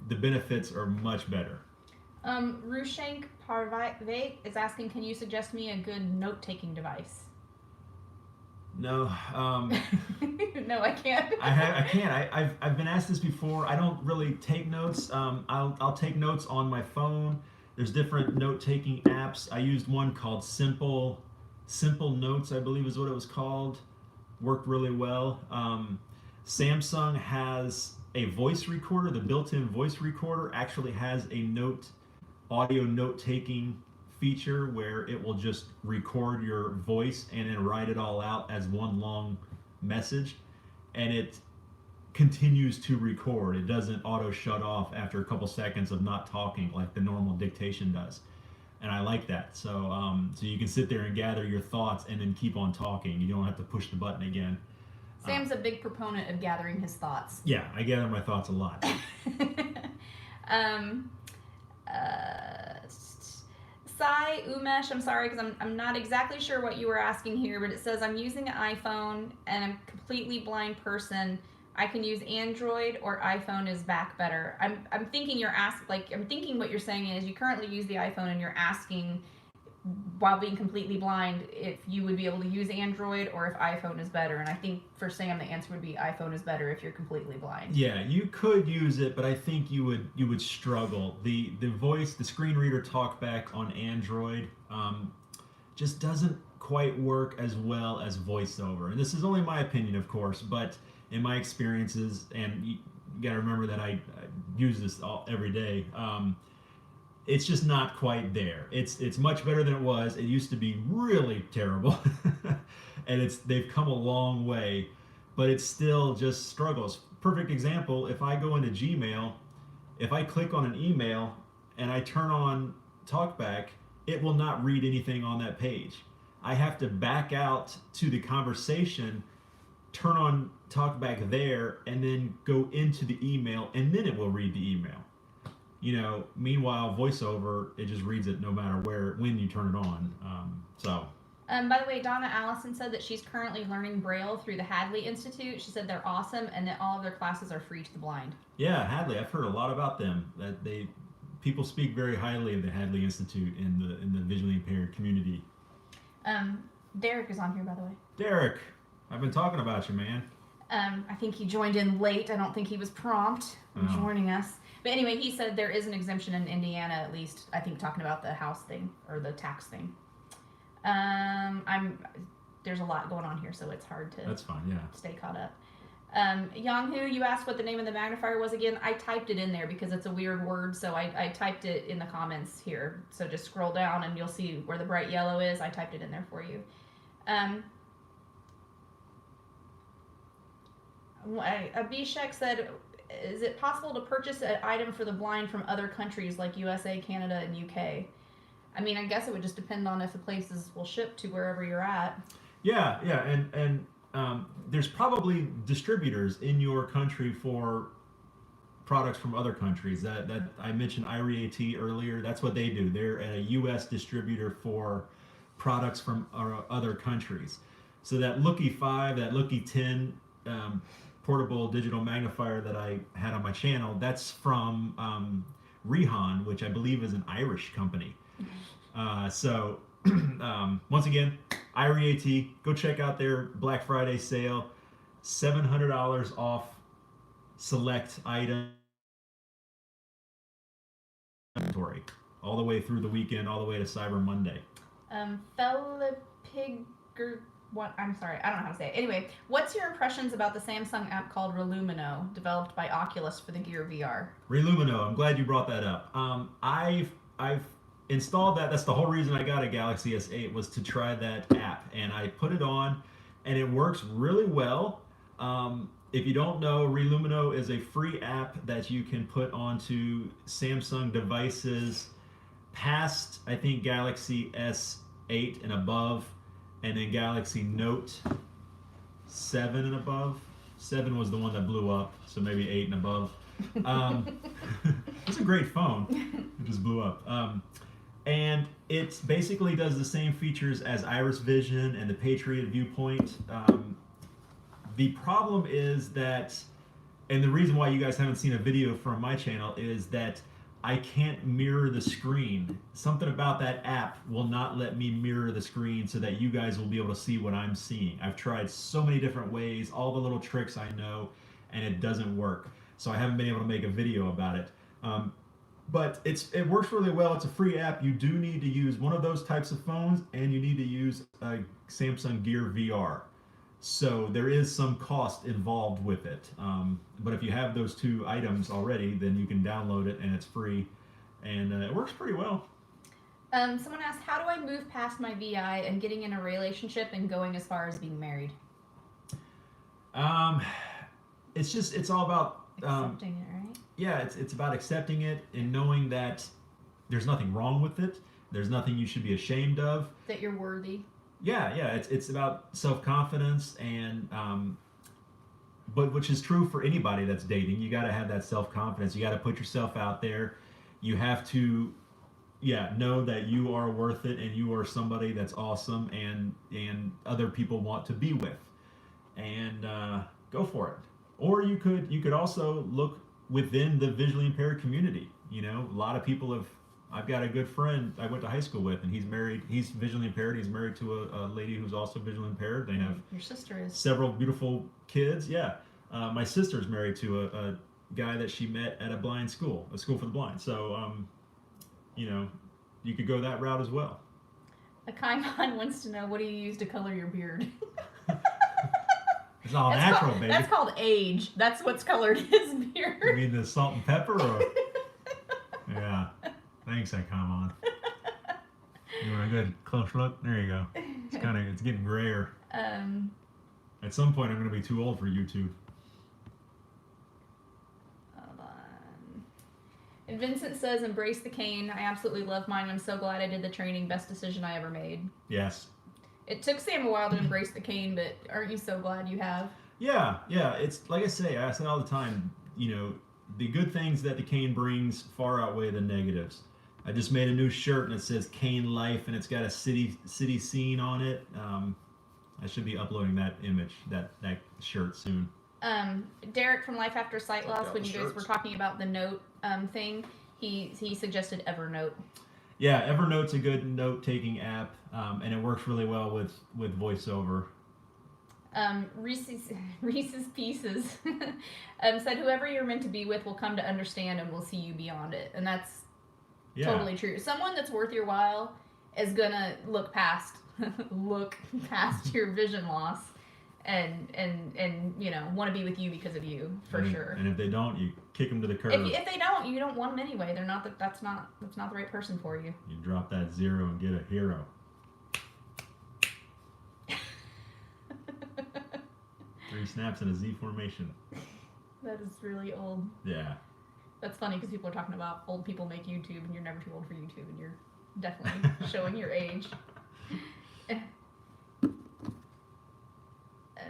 the benefits are much better. Rushank Parvate is asking, can you suggest me a good note-taking device? No, No, I can't. I can't. I've been asked this before. I don't really take notes. I'll take notes on my phone. There's different note-taking apps. I used one called Simple Notes, I believe is what it was called. Worked really well. Samsung has a voice recorder. The built-in voice recorder actually has a audio note-taking feature where it will just record your voice and then write it all out as one long message, and it continues to record. It doesn't auto shut off after a couple seconds of not talking like the normal dictation does, and I like that. So so you can sit there and gather your thoughts and then keep on talking. You don't have to push the button again. Sam's a big proponent of gathering his thoughts. Yeah, I gather my thoughts a lot. Sai Umesh, I'm sorry because I'm not exactly sure what you were asking here, but it says, I'm using an iPhone and I'm a completely blind person. I can use Android or iPhone is back better. I'm thinking I'm thinking what you're saying is you currently use the iPhone and you're asking, while being completely blind, if you would be able to use Android or if iPhone is better. And I think for Sam the answer would be iPhone is better if you're completely blind. Yeah, you could use it, but I think you would struggle. The screen reader talkback on Android just doesn't quite work as well as VoiceOver. And this is only my opinion, of course, but in my experiences, and you got to remember that I use this every day. It's just not quite there. It's much better than it was. It used to be really terrible, and they've come a long way, but it still just struggles. Perfect example: if I go into Gmail, if I click on an email and I turn on TalkBack, it will not read anything on that page. I have to back out to the conversation, turn on TalkBack there, and then go into the email, and then it will read the email. You know, meanwhile, VoiceOver, it just reads it no matter when you turn it on. By the way, Donna Allison said that she's currently learning Braille through the Hadley Institute. She said they're awesome and that all of their classes are free to the blind. Yeah, Hadley. I've heard a lot about them. That people speak very highly of the Hadley Institute in the visually impaired community. Derek is on here, by the way. Derek, I've been talking about you, man. I think he joined in late. I don't think he was prompt in joining us. But anyway, he said there is an exemption in Indiana, at least, I think, talking about the house thing or the tax thing. There's a lot going on here, so it's hard to That's fine, yeah. stay caught up. Yang-Hu, you asked what the name of the magnifier was again. I typed it in there because it's a weird word, so I typed it in the comments here. So just scroll down and you'll see where the bright yellow is. I typed it in there for you. Abhishek said, is it possible to purchase an item for the blind from other countries like USA, Canada, and UK? I mean, I guess it would just depend on if the places will ship to wherever you're at. Yeah, and there's probably distributors in your country for products from other countries. That I mentioned IREAT earlier. That's what they do. They're a U.S. distributor for products from other countries. So that Looky 5, that Looky 10 portable digital magnifier that I had on my channel, that's from Rehan, which I believe is an Irish company. So once again, IREAT, go check out their Black Friday sale, $700 off select item inventory, all the way through the weekend, all the way to Cyber Monday. what? I'm sorry, I don't know how to say it. Anyway, what's your impressions about the Samsung app called Relumino, developed by Oculus for the Gear VR? Relumino, I'm glad you brought that up. I've installed that. That's the whole reason I got a Galaxy S8 was to try that app, and I put it on, and it works really well. If you don't know, Relumino is a free app that you can put onto Samsung devices past, I think, Galaxy S8 and above, and then Galaxy Note 7 and above. 7 was the one that blew up, so maybe 8 and above. It's a great phone. It just blew up. And it basically does the same features as Iris Vision and the Patriot Viewpoint. The problem is that, and the reason why you guys haven't seen a video from my channel is that I can't mirror the screen. Something about that app will not let me mirror the screen so that you guys will be able to see what I'm seeing. I've tried so many different ways, all the little tricks I know, and it doesn't work. So I haven't been able to make a video about it. But it works really well. It's a free app. You do need to use one of those types of phones, and you need to use a Samsung Gear VR. So there is some cost involved with it. But if you have those two items already, then you can download it, and it's free. And it works pretty well. Someone asked, how do I move past my VI and getting in a relationship and going as far as being married? It's all about Accepting it, right? yeah, it's about accepting it and knowing that there's nothing wrong with it. There's nothing you should be ashamed of. That you're worthy. Yeah, it's about self-confidence and but which is true for anybody that's dating. You got to have that self-confidence. You got to put yourself out there. You have to know that you are worth it and you are somebody that's awesome and other people want to be with. And go for it. Or you could also look within the visually impaired community. You know, a lot of people have. I've got a good friend I went to high school with, and he's married. He's visually impaired. He's married to a lady who's also visually impaired. They have your sister is several beautiful kids. Yeah, my sister's married to a guy that she met at a blind school, a school for the blind. So, you know, you could go that route as well. A Kaimon wants to know, what do you use to color your beard? It's all natural, baby. That's called age. That's what's colored his beard. You mean the salt and pepper? Or? Yeah. Thanks, I come on. You want a good close look? There you go. It's getting grayer. At some point, I'm going to be too old for YouTube. Hold on. And Vincent says, embrace the cane. I absolutely love mine. I'm so glad I did the training. Best decision I ever made. Yes. It took Sam a while to embrace the cane, but aren't you so glad you have? Yeah. It's like I say all the time, you know, the good things that the cane brings far outweigh the negatives. I just made a new shirt and it says Cane Life and it's got a city scene on it. I should be uploading that image, that shirt soon. Derek from Life After Sight Loss, when you guys were talking about the note thing, he suggested Evernote. Yeah, Evernote's a good note-taking app, and it works really well with voiceover. Reese's Pieces said, whoever you're meant to be with will come to understand and will see you beyond it. And that's totally true. Someone that's worth your while is gonna look past your vision loss and you know, want to be with you because of you, for sure. And if they don't, you kick them to the curb. If they don't, you don't want them anyway. They're not that's not the right person for you. You drop that 0 and get a hero. 3 snaps in a Z formation. That is really old. Yeah. That's funny because people are talking about old people make YouTube and you're never too old for YouTube and you're definitely showing your age.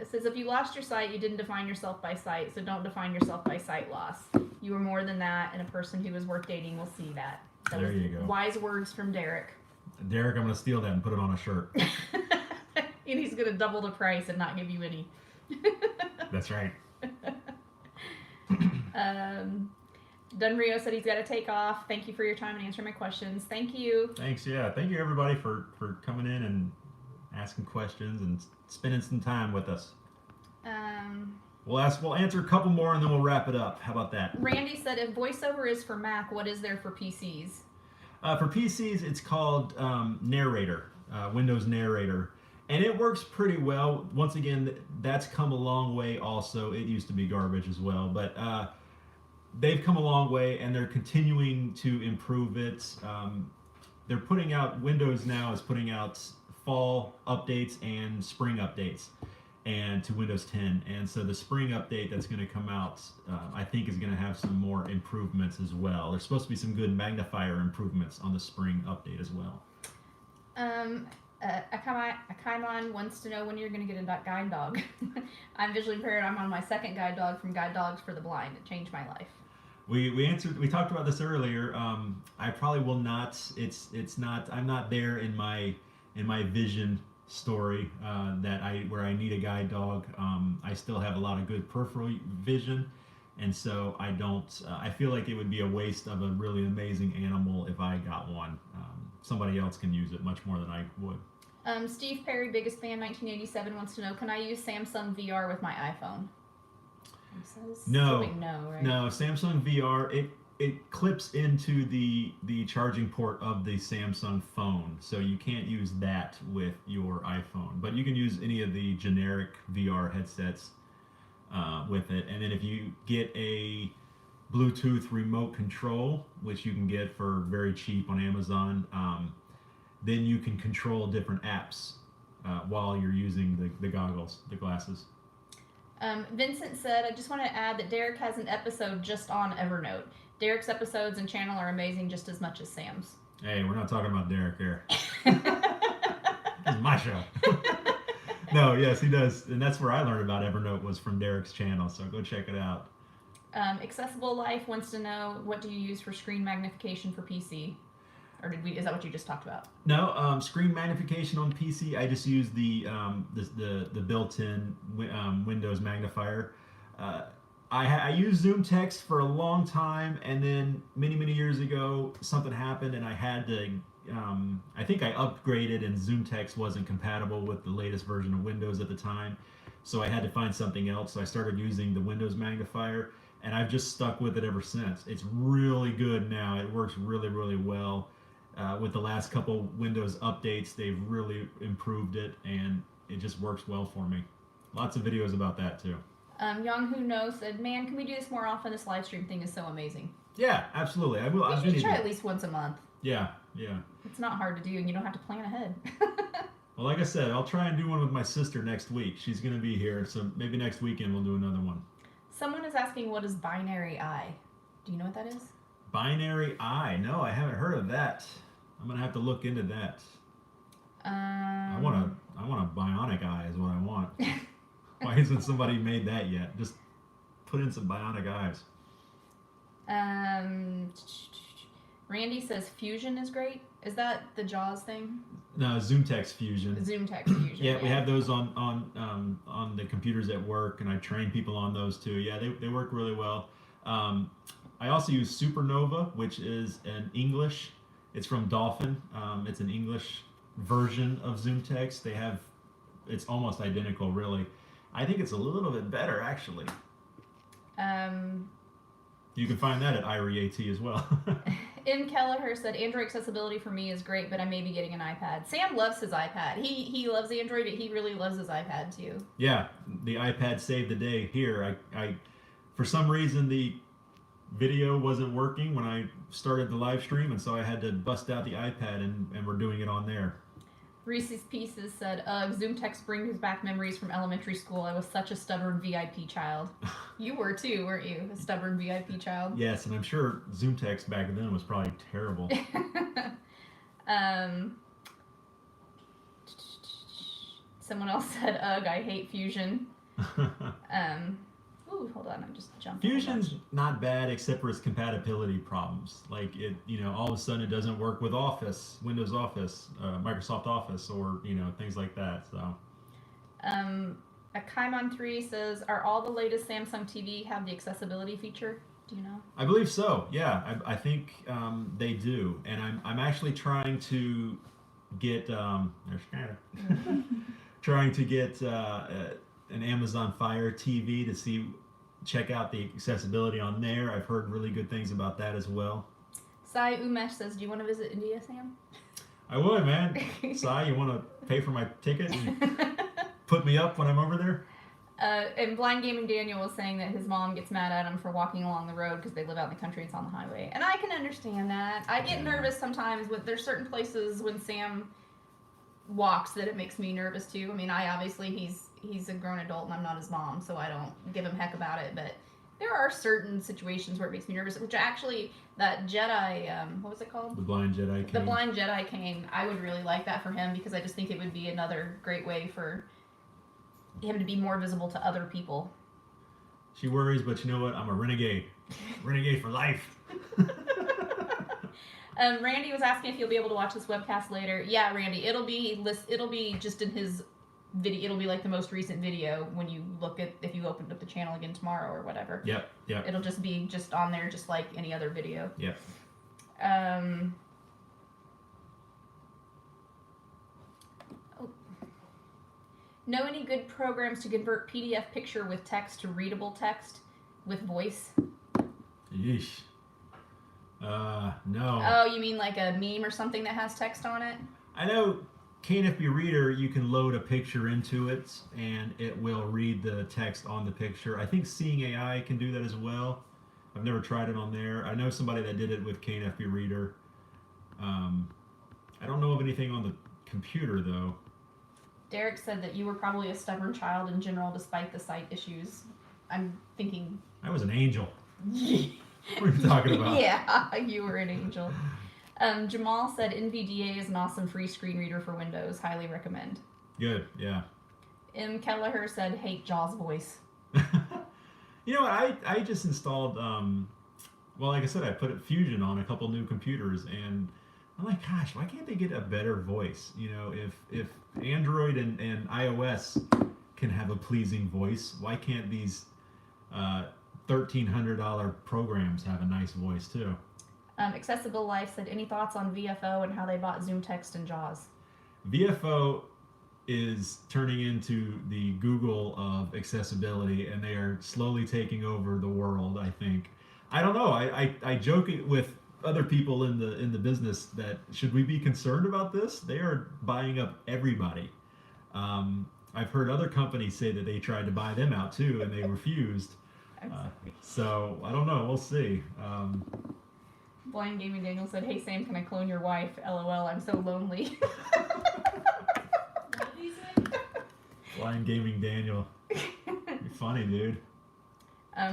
It says, if you lost your sight, you didn't define yourself by sight, so don't define yourself by sight loss. You are more than that, and a person who is worth dating will see that. There you go. Wise words from Derek. Derek, I'm going to steal that and put it on a shirt. And he's going to double the price and not give you any. That's right. Dunrio said he's got to take off. Thank you for your time and answering my questions. Thank you. Thanks, yeah. Thank you, everybody, for coming in and asking questions and spending some time with us. We'll answer a couple more and then we'll wrap it up. How about that? Randy said, if voiceover is for Mac, what is there for PCs? For PCs, it's called Narrator, Windows Narrator. And it works pretty well. Once again, that's come a long way also. It used to be garbage as well, but they've come a long way and they're continuing to improve it. They're putting out, Windows now is putting out fall updates and spring updates and to Windows 10. And so the spring update that's going to come out, I think is going to have some more improvements as well. There's supposed to be some good magnifier improvements on the spring update as well. Akaimon wants to know when you're going to get a guide dog. I'm visually impaired. I'm on my second guide dog from Guide Dogs for the Blind. It changed my life. We talked about this earlier. I probably will not. It's not. I'm not there in my vision story where I need a guide dog. I still have a lot of good peripheral vision, and so I don't. I feel like it would be a waste of a really amazing animal if I got one. Somebody else can use it much more than I would. Steve Perry, biggest fan, 1987, wants to know: can I use Samsung VR with my iPhone? No, right? no. Samsung VR it clips into the charging port of the Samsung phone, so you can't use that with your iPhone. But you can use any of the generic VR headsets with it. And then if you get a Bluetooth remote control, which you can get for very cheap on Amazon, then you can control different apps while you're using the goggles, the glasses. Vincent said, I just want to add that Derek has an episode just on Evernote. Derek's episodes and channel are amazing just as much as Sam's. Hey, we're not talking about Derek here. This is my show. No, yes, he does. And that's where I learned about Evernote, was from Derek's channel, so go check it out. Accessible Life wants to know, what do you use for screen magnification for PC? Or is that what you just talked about? No, screen magnification on PC. I just use the built-in Windows magnifier. I used Zoom Text for a long time, and then many years ago something happened, and I had to. I think I upgraded, and Zoom Text wasn't compatible with the latest version of Windows at the time, so I had to find something else. So I started using the Windows magnifier, and I've just stuck with it ever since. It's really good now. It works really well. With the last couple Windows updates, they've really improved it, and it just works well for me. Lots of videos about that too. Young Who Knows said, man, can we do this more often? This live stream thing is so amazing. Yeah, absolutely. I will. We should try at least once a month. Yeah. It's not hard to do, and you don't have to plan ahead. Well, like I said, I'll try and do one with my sister next week. She's going to be here, so maybe next weekend we'll do another one. Someone is asking, what is binary eye? Do you know what that is? Binary eye? No, I haven't heard of that. I'm gonna have to look into that. I want a bionic eye is what I want. Why hasn't somebody made that yet? Just put in some bionic eyes. Randy says Fusion is great. Is that the JAWS thing? No, Zoom Text Fusion. Zoom Text Fusion. Yeah, we have those on the computers at work, and I train people on those too. Yeah, they work really well. I also use Supernova, which is an English. It's from Dolphin. It's an English version of Zoom Text. It's almost identical, really. I think it's a little bit better, actually. You can find that at IREAT as well. M. Kelleher said, Android accessibility for me is great, but I may be getting an iPad. Sam loves his iPad. He loves Android, but he really loves his iPad too. Yeah, the iPad saved the day here. I for some reason, the video wasn't working when I started the live stream, and so I had to bust out the iPad, and we're doing it on there. Reese's Pieces said, Zoom Text brings back memories from elementary school. I was such a stubborn VIP child. You were too, weren't you? A stubborn VIP child? Yes, and I'm sure Zoom Text back then was probably terrible. Someone else said, ugh, I hate Fusion. Ooh, hold on, I'm just jumping. Fusion's not bad except for its compatibility problems. Like all of a sudden it doesn't work with Office, Windows Office, Microsoft Office, or things like that. So. A Kaimon 3 says, are all the latest Samsung TV have the accessibility feature? Do you know? I believe so. Yeah, I think they do, and I'm actually trying to get trying to get an Amazon Fire TV to check out the accessibility on there. I've heard really good things about that as well. Sai Umesh says, do you want to visit India, Sam? I would, man. Si, you want to pay for my ticket and put me up when I'm over there? And Blind Gaming Daniel was saying that his mom gets mad at him for walking along the road because they live out in the country and it's on the highway. And I can understand that. I get nervous sometimes with there's certain places when Sam walks that it makes me nervous too. I mean, he's a grown adult and I'm not his mom, so I don't give him heck about it. But there are certain situations where it makes me nervous. Which actually, that Jedi, what was it called? The Blind Jedi Cane. The Blind Jedi Cane. I would really like that for him because I just think it would be another great way for him to be more visible to other people. She worries, but you know what? I'm a renegade. Renegade for life. Randy was asking if you'll be able to watch this webcast later. Yeah, Randy, it'll be just in his video. It'll be like the most recent video when you look at if you opened up the channel again tomorrow or whatever. Yep. It'll just be on there, just like any other video. Yep. Know any good programs to convert PDF picture with text to readable text with voice? Yeesh. No. Oh, you mean like a meme or something that has text on it? I know KNFB Reader, you can load a picture into it and it will read the text on the picture. I think Seeing AI can do that as well. I've never tried it on there. I know somebody that did it with KNFB Reader. I don't know of anything on the computer though. Derek said that you were probably a stubborn child in general despite the sight issues. I'm thinking... I was an angel. What are you talking about? Yeah, you were an angel. Jamal said NVDA is an awesome free screen reader for Windows. Highly recommend. Good, yeah. M. Kelleher said hate Jaws voice. You know what? I just installed, well, like I said, I put Fusion on a couple new computers, and I'm like, gosh, why can't they get a better voice? You know, if Android and iOS can have a pleasing voice, why can't these $1,300 programs have a nice voice too? Accessible Life said, any thoughts on VFO and how they bought Zoom Text and JAWS? VFO is turning into the Google of accessibility, and they are slowly taking over the world, I think. I don't know. I joke it with other people in the business that should we be concerned about this? They are buying up everybody. I've heard other companies say that they tried to buy them out too, and they refused. So I don't know. We'll see. Blind Gaming Daniel said, hey Sam, can I clone your wife? LOL, I'm so lonely. What did he say? Blind Gaming Daniel. You're funny, dude.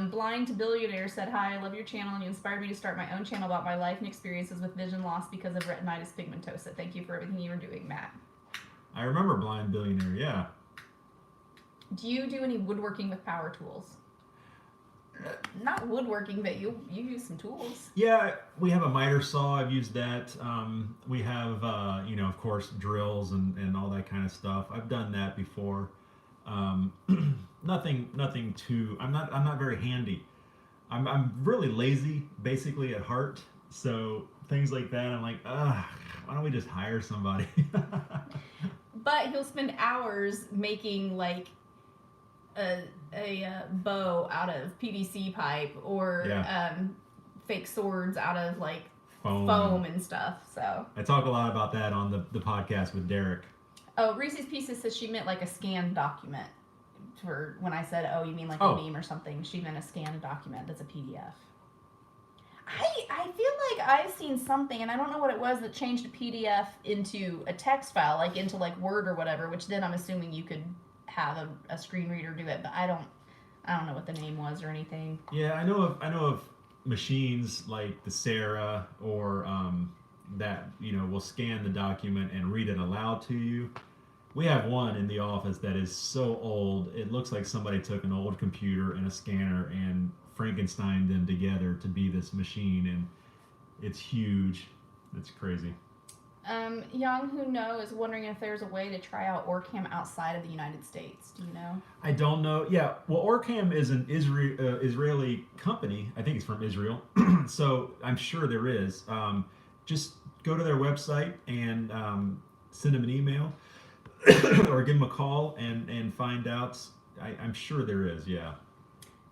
Blind to Billionaire said, hi, I love your channel and you inspired me to start my own channel about my life and experiences with vision loss because of retinitis pigmentosa. Thank you for everything you are doing, Matt. I remember Blind Billionaire, yeah. Do you do any woodworking with power tools? Not woodworking, but you use some tools. Yeah, we have a miter saw. I've used that. We have, of course, drills and all that kind of stuff. I've done that before. Nothing too. I'm not very handy. I'm really lazy, basically at heart. So things like that, I'm like, why don't we just hire somebody? But he'll spend hours making like a bow out of PVC pipe or fake swords out of like foam and stuff. So I talk a lot about that on the podcast with Derek. Oh, Reese's Pieces says she meant like a scanned document. For when I said, oh, you mean like a meme or something, she meant a scanned document that's a PDF. I feel like I've seen something, and I don't know what it was, that changed a PDF into a text file, like into like Word or whatever, which then I'm assuming you could have a screen reader do it, but I don't know what the name was or anything. Yeah, I know of machines like the Sarah or that will scan the document and read it aloud to you. We have one in the office that is so old, it looks like somebody took an old computer and a scanner and Frankensteined them together to be this machine, and it's huge. It's crazy. Young Who Know is wondering if there's a way to try out Orcam outside of the United States. Do you know? I don't know. Yeah, well, Orcam is an Israeli company. I think it's from Israel. So I'm sure there is. Just go to their website and send them an email or give them a call and find out. I'm sure there is, yeah.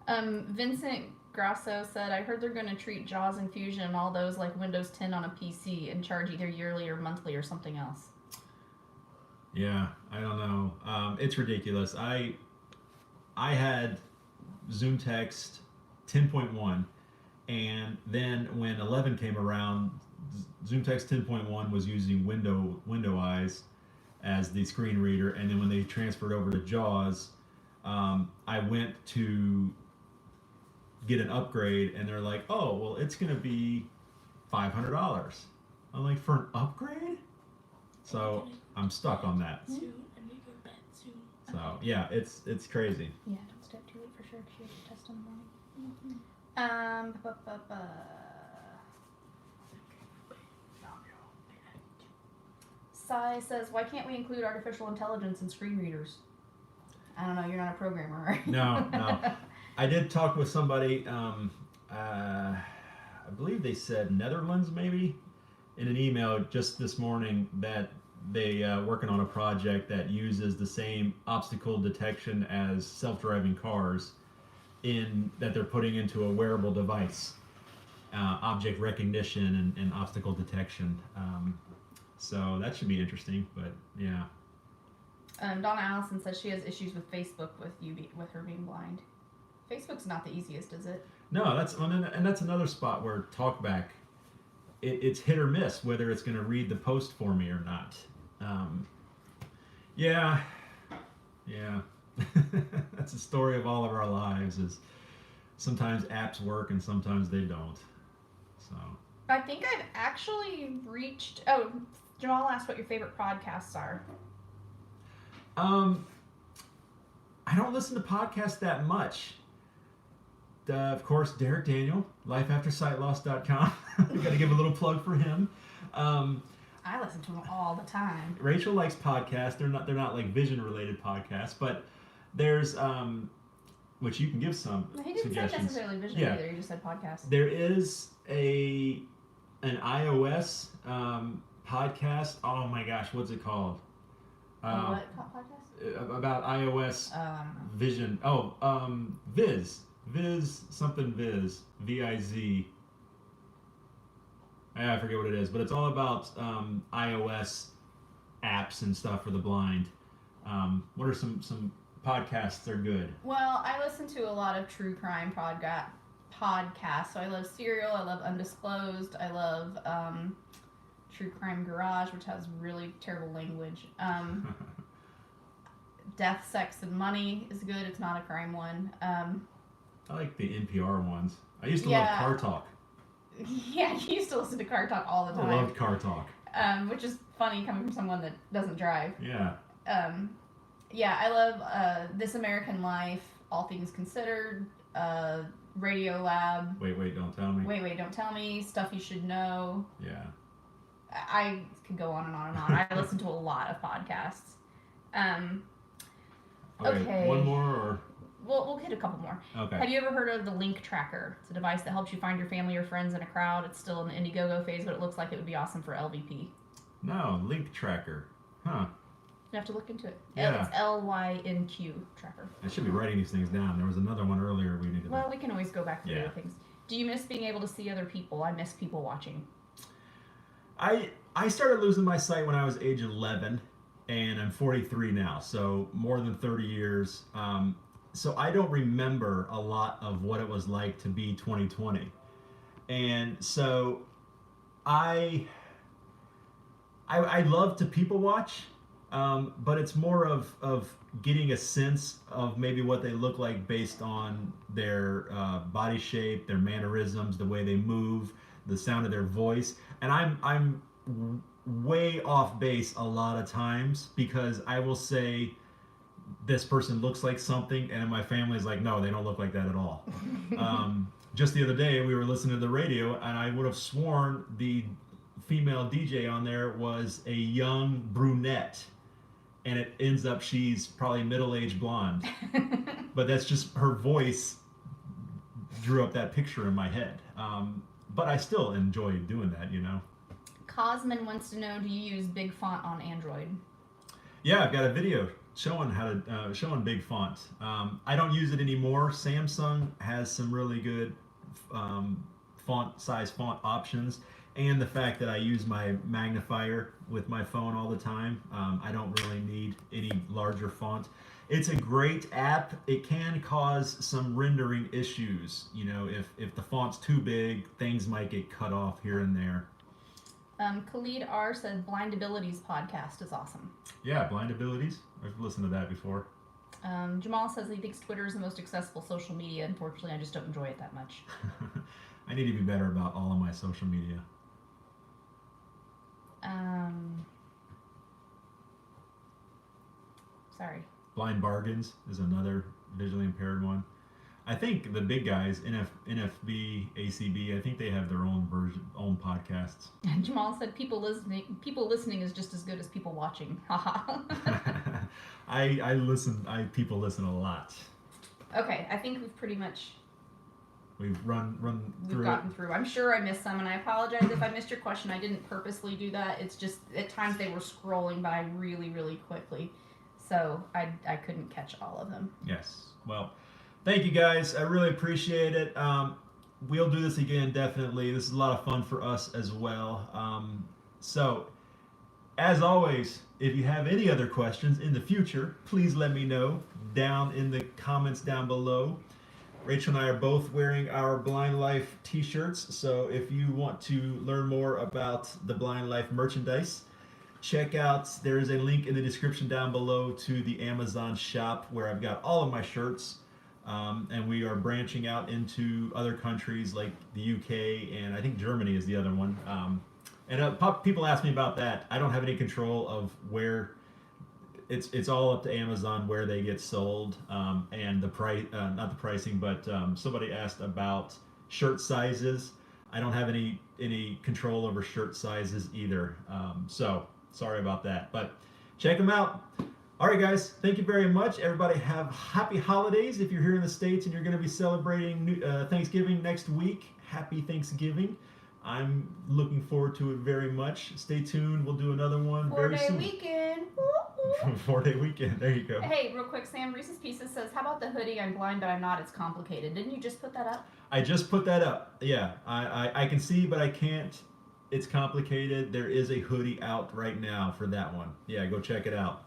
Vincent Grasso said, I heard they're going to treat JAWS and Fusion and all those like Windows 10 on a PC and charge either yearly or monthly or something else. Yeah, I don't know. It's ridiculous. I had Zoom Text 10.1, and then when 11 came around, Zoom Text 10.1 was using Window Eyes as the screen reader, and then when they transferred over to JAWS, I went to get an upgrade, and they're like, "Oh, well, it's gonna be $500." I'm like, "For an upgrade?" So I'm stuck on that. Soon, I need to go to bed soon. So yeah, it's crazy. Yeah, don't stay up too late for sure because she has to test in the morning. Sai says, why can't we include artificial intelligence in screen readers? I don't know, you're not a programmer, right? No. I did talk with somebody, I believe they said Netherlands maybe, in an email just this morning that they working on a project that uses the same obstacle detection as self-driving cars in that they're putting into a wearable device, object recognition and obstacle detection. So that should be interesting, but yeah. Donna Allison says she has issues with Facebook with her being blind. Facebook's not the easiest, is it? No, and that's another spot where TalkBack, it's hit or miss whether it's going to read the post for me or not. Yeah. That's the story of all of our lives. Is sometimes apps work and sometimes they don't. So I think I've actually reached. Oh, Jamal asked what your favorite podcasts are. I don't listen to podcasts that much. Of course, Derek Daniel, lifeaftersightloss.com. Got to give a little plug for him. I listen to them all the time. Rachel likes podcasts. They're not like vision related podcasts, but there's which you can give some He didn't say suggestions. necessarily vision either. He just said podcast. There is an iOS podcast. Oh my gosh, what's it called? What podcast? About iOS vision. Viz, something Viz, V-I-Z. I forget what it is, but it's all about iOS apps and stuff for the blind. What are some podcasts that are good? Well, I listen to a lot of true crime podcasts. So I love Serial, I love Undisclosed, I love True Crime Garage, which has really terrible language. Death, Sex, and Money is good. It's not a crime one. I like the NPR ones. I used to love Car Talk. Yeah, you used to listen to Car Talk all the time. I loved Car Talk. Which is funny coming from someone that doesn't drive. Yeah. I love This American Life, All Things Considered, Radio Lab. Wait, don't tell me. Wait, don't tell me. Stuff You Should Know. Yeah. I could go on and on and on. I listen to a lot of podcasts. Okay. One more or? We'll hit a couple more. Okay. Have you ever heard of the Link Tracker? It's a device that helps you find your family or friends in a crowd. It's still in the Indiegogo phase, but it looks like it would be awesome for LVP. No, Link Tracker. Huh. You have to look into it. Yeah. It's LYNQ Tracker. I should be writing these things down. There was another one earlier we needed. Well, we can always go back to Yeah. other things. Do you miss being able to see other people? I miss people watching. I started losing my sight when I was age 11, and I'm 43 now, so more than 30 years. So I don't remember a lot of what it was like to be 20/20, and so I love to people watch, but it's more of getting a sense of maybe what they look like based on their body shape, their mannerisms, the way they move, the sound of their voice, and I'm way off base a lot of times because I will say this person looks like something and my family's like, no, they don't look like that at all. Just the other day we were listening to the radio and I would have sworn the female DJ on there was a young brunette, and it ends up she's probably middle-aged blonde. But that's just her voice drew up that picture in my head. But I still enjoy doing that, you know. Cosman wants to know, do you use big font on Android? Yeah, I've got a video showing how to showing big font. I don't use it anymore. Samsung has some really good font options, and the fact that I use my magnifier with my phone all the time. I don't really need any larger font. It's a great app. It can cause some rendering issues. You know, if the font's too big, things might get cut off here and there. Khalid R said Blind Abilities podcast is awesome. Yeah, Blind Abilities. I've listened to that before. Jamal says he thinks Twitter is the most accessible social media. Unfortunately, I just don't enjoy it that much. I need to be better about all of my social media. Sorry. Blind Bargains is another visually impaired one. I think the big guys, NFB, ACB, I think they have their own podcasts. Jamal said people listening is just as good as people watching. Haha. People listen a lot. Okay, I think we've pretty much We've gotten through. I'm sure I missed some, and I apologize if I missed your question. I didn't purposely do that. It's just at times they were scrolling by really, really quickly, so I couldn't catch all of them. Yes. Well, thank you guys. I really appreciate it. We'll do this again, definitely. This is a lot of fun for us as well. So, as always, if you have any other questions in the future, please let me know down in the comments down below. Rachel and I are both wearing our Blind Life t-shirts, so if you want to learn more about the Blind Life merchandise, check out, there is a link in the description down below to the Amazon shop where I've got all of my shirts, and we are branching out into other countries like the UK, and I think Germany is the other one. People ask me about that. I don't have any control of where. It's all up to Amazon where they get sold, and the price, not the pricing, but somebody asked about shirt sizes. I don't have any control over shirt sizes either, so sorry about that. But check them out. All right, guys, thank you very much. Everybody have happy holidays. If you're here in the States and you're going to be celebrating Thanksgiving next week, happy Thanksgiving. I'm looking forward to it very much. Stay tuned. We'll do another one very soon. 4-day weekend. 4-day weekend. There you go. Hey, real quick, Sam, Reese's Pieces says, how about the hoodie? I'm blind, but I'm not. It's complicated. Didn't you just put that up? I just put that up. Yeah, I can see, but I can't. It's complicated. There is a hoodie out right now for that one. Yeah, go check it out.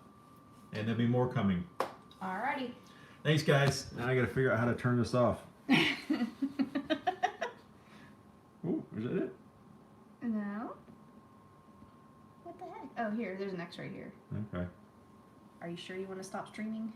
And there'll be more coming. Alrighty. Thanks, guys. Now I got to figure out how to turn this off. Ooh, is that it? No. What the heck? Oh, here. There's an X right here. Okay. Are you sure you want to stop streaming?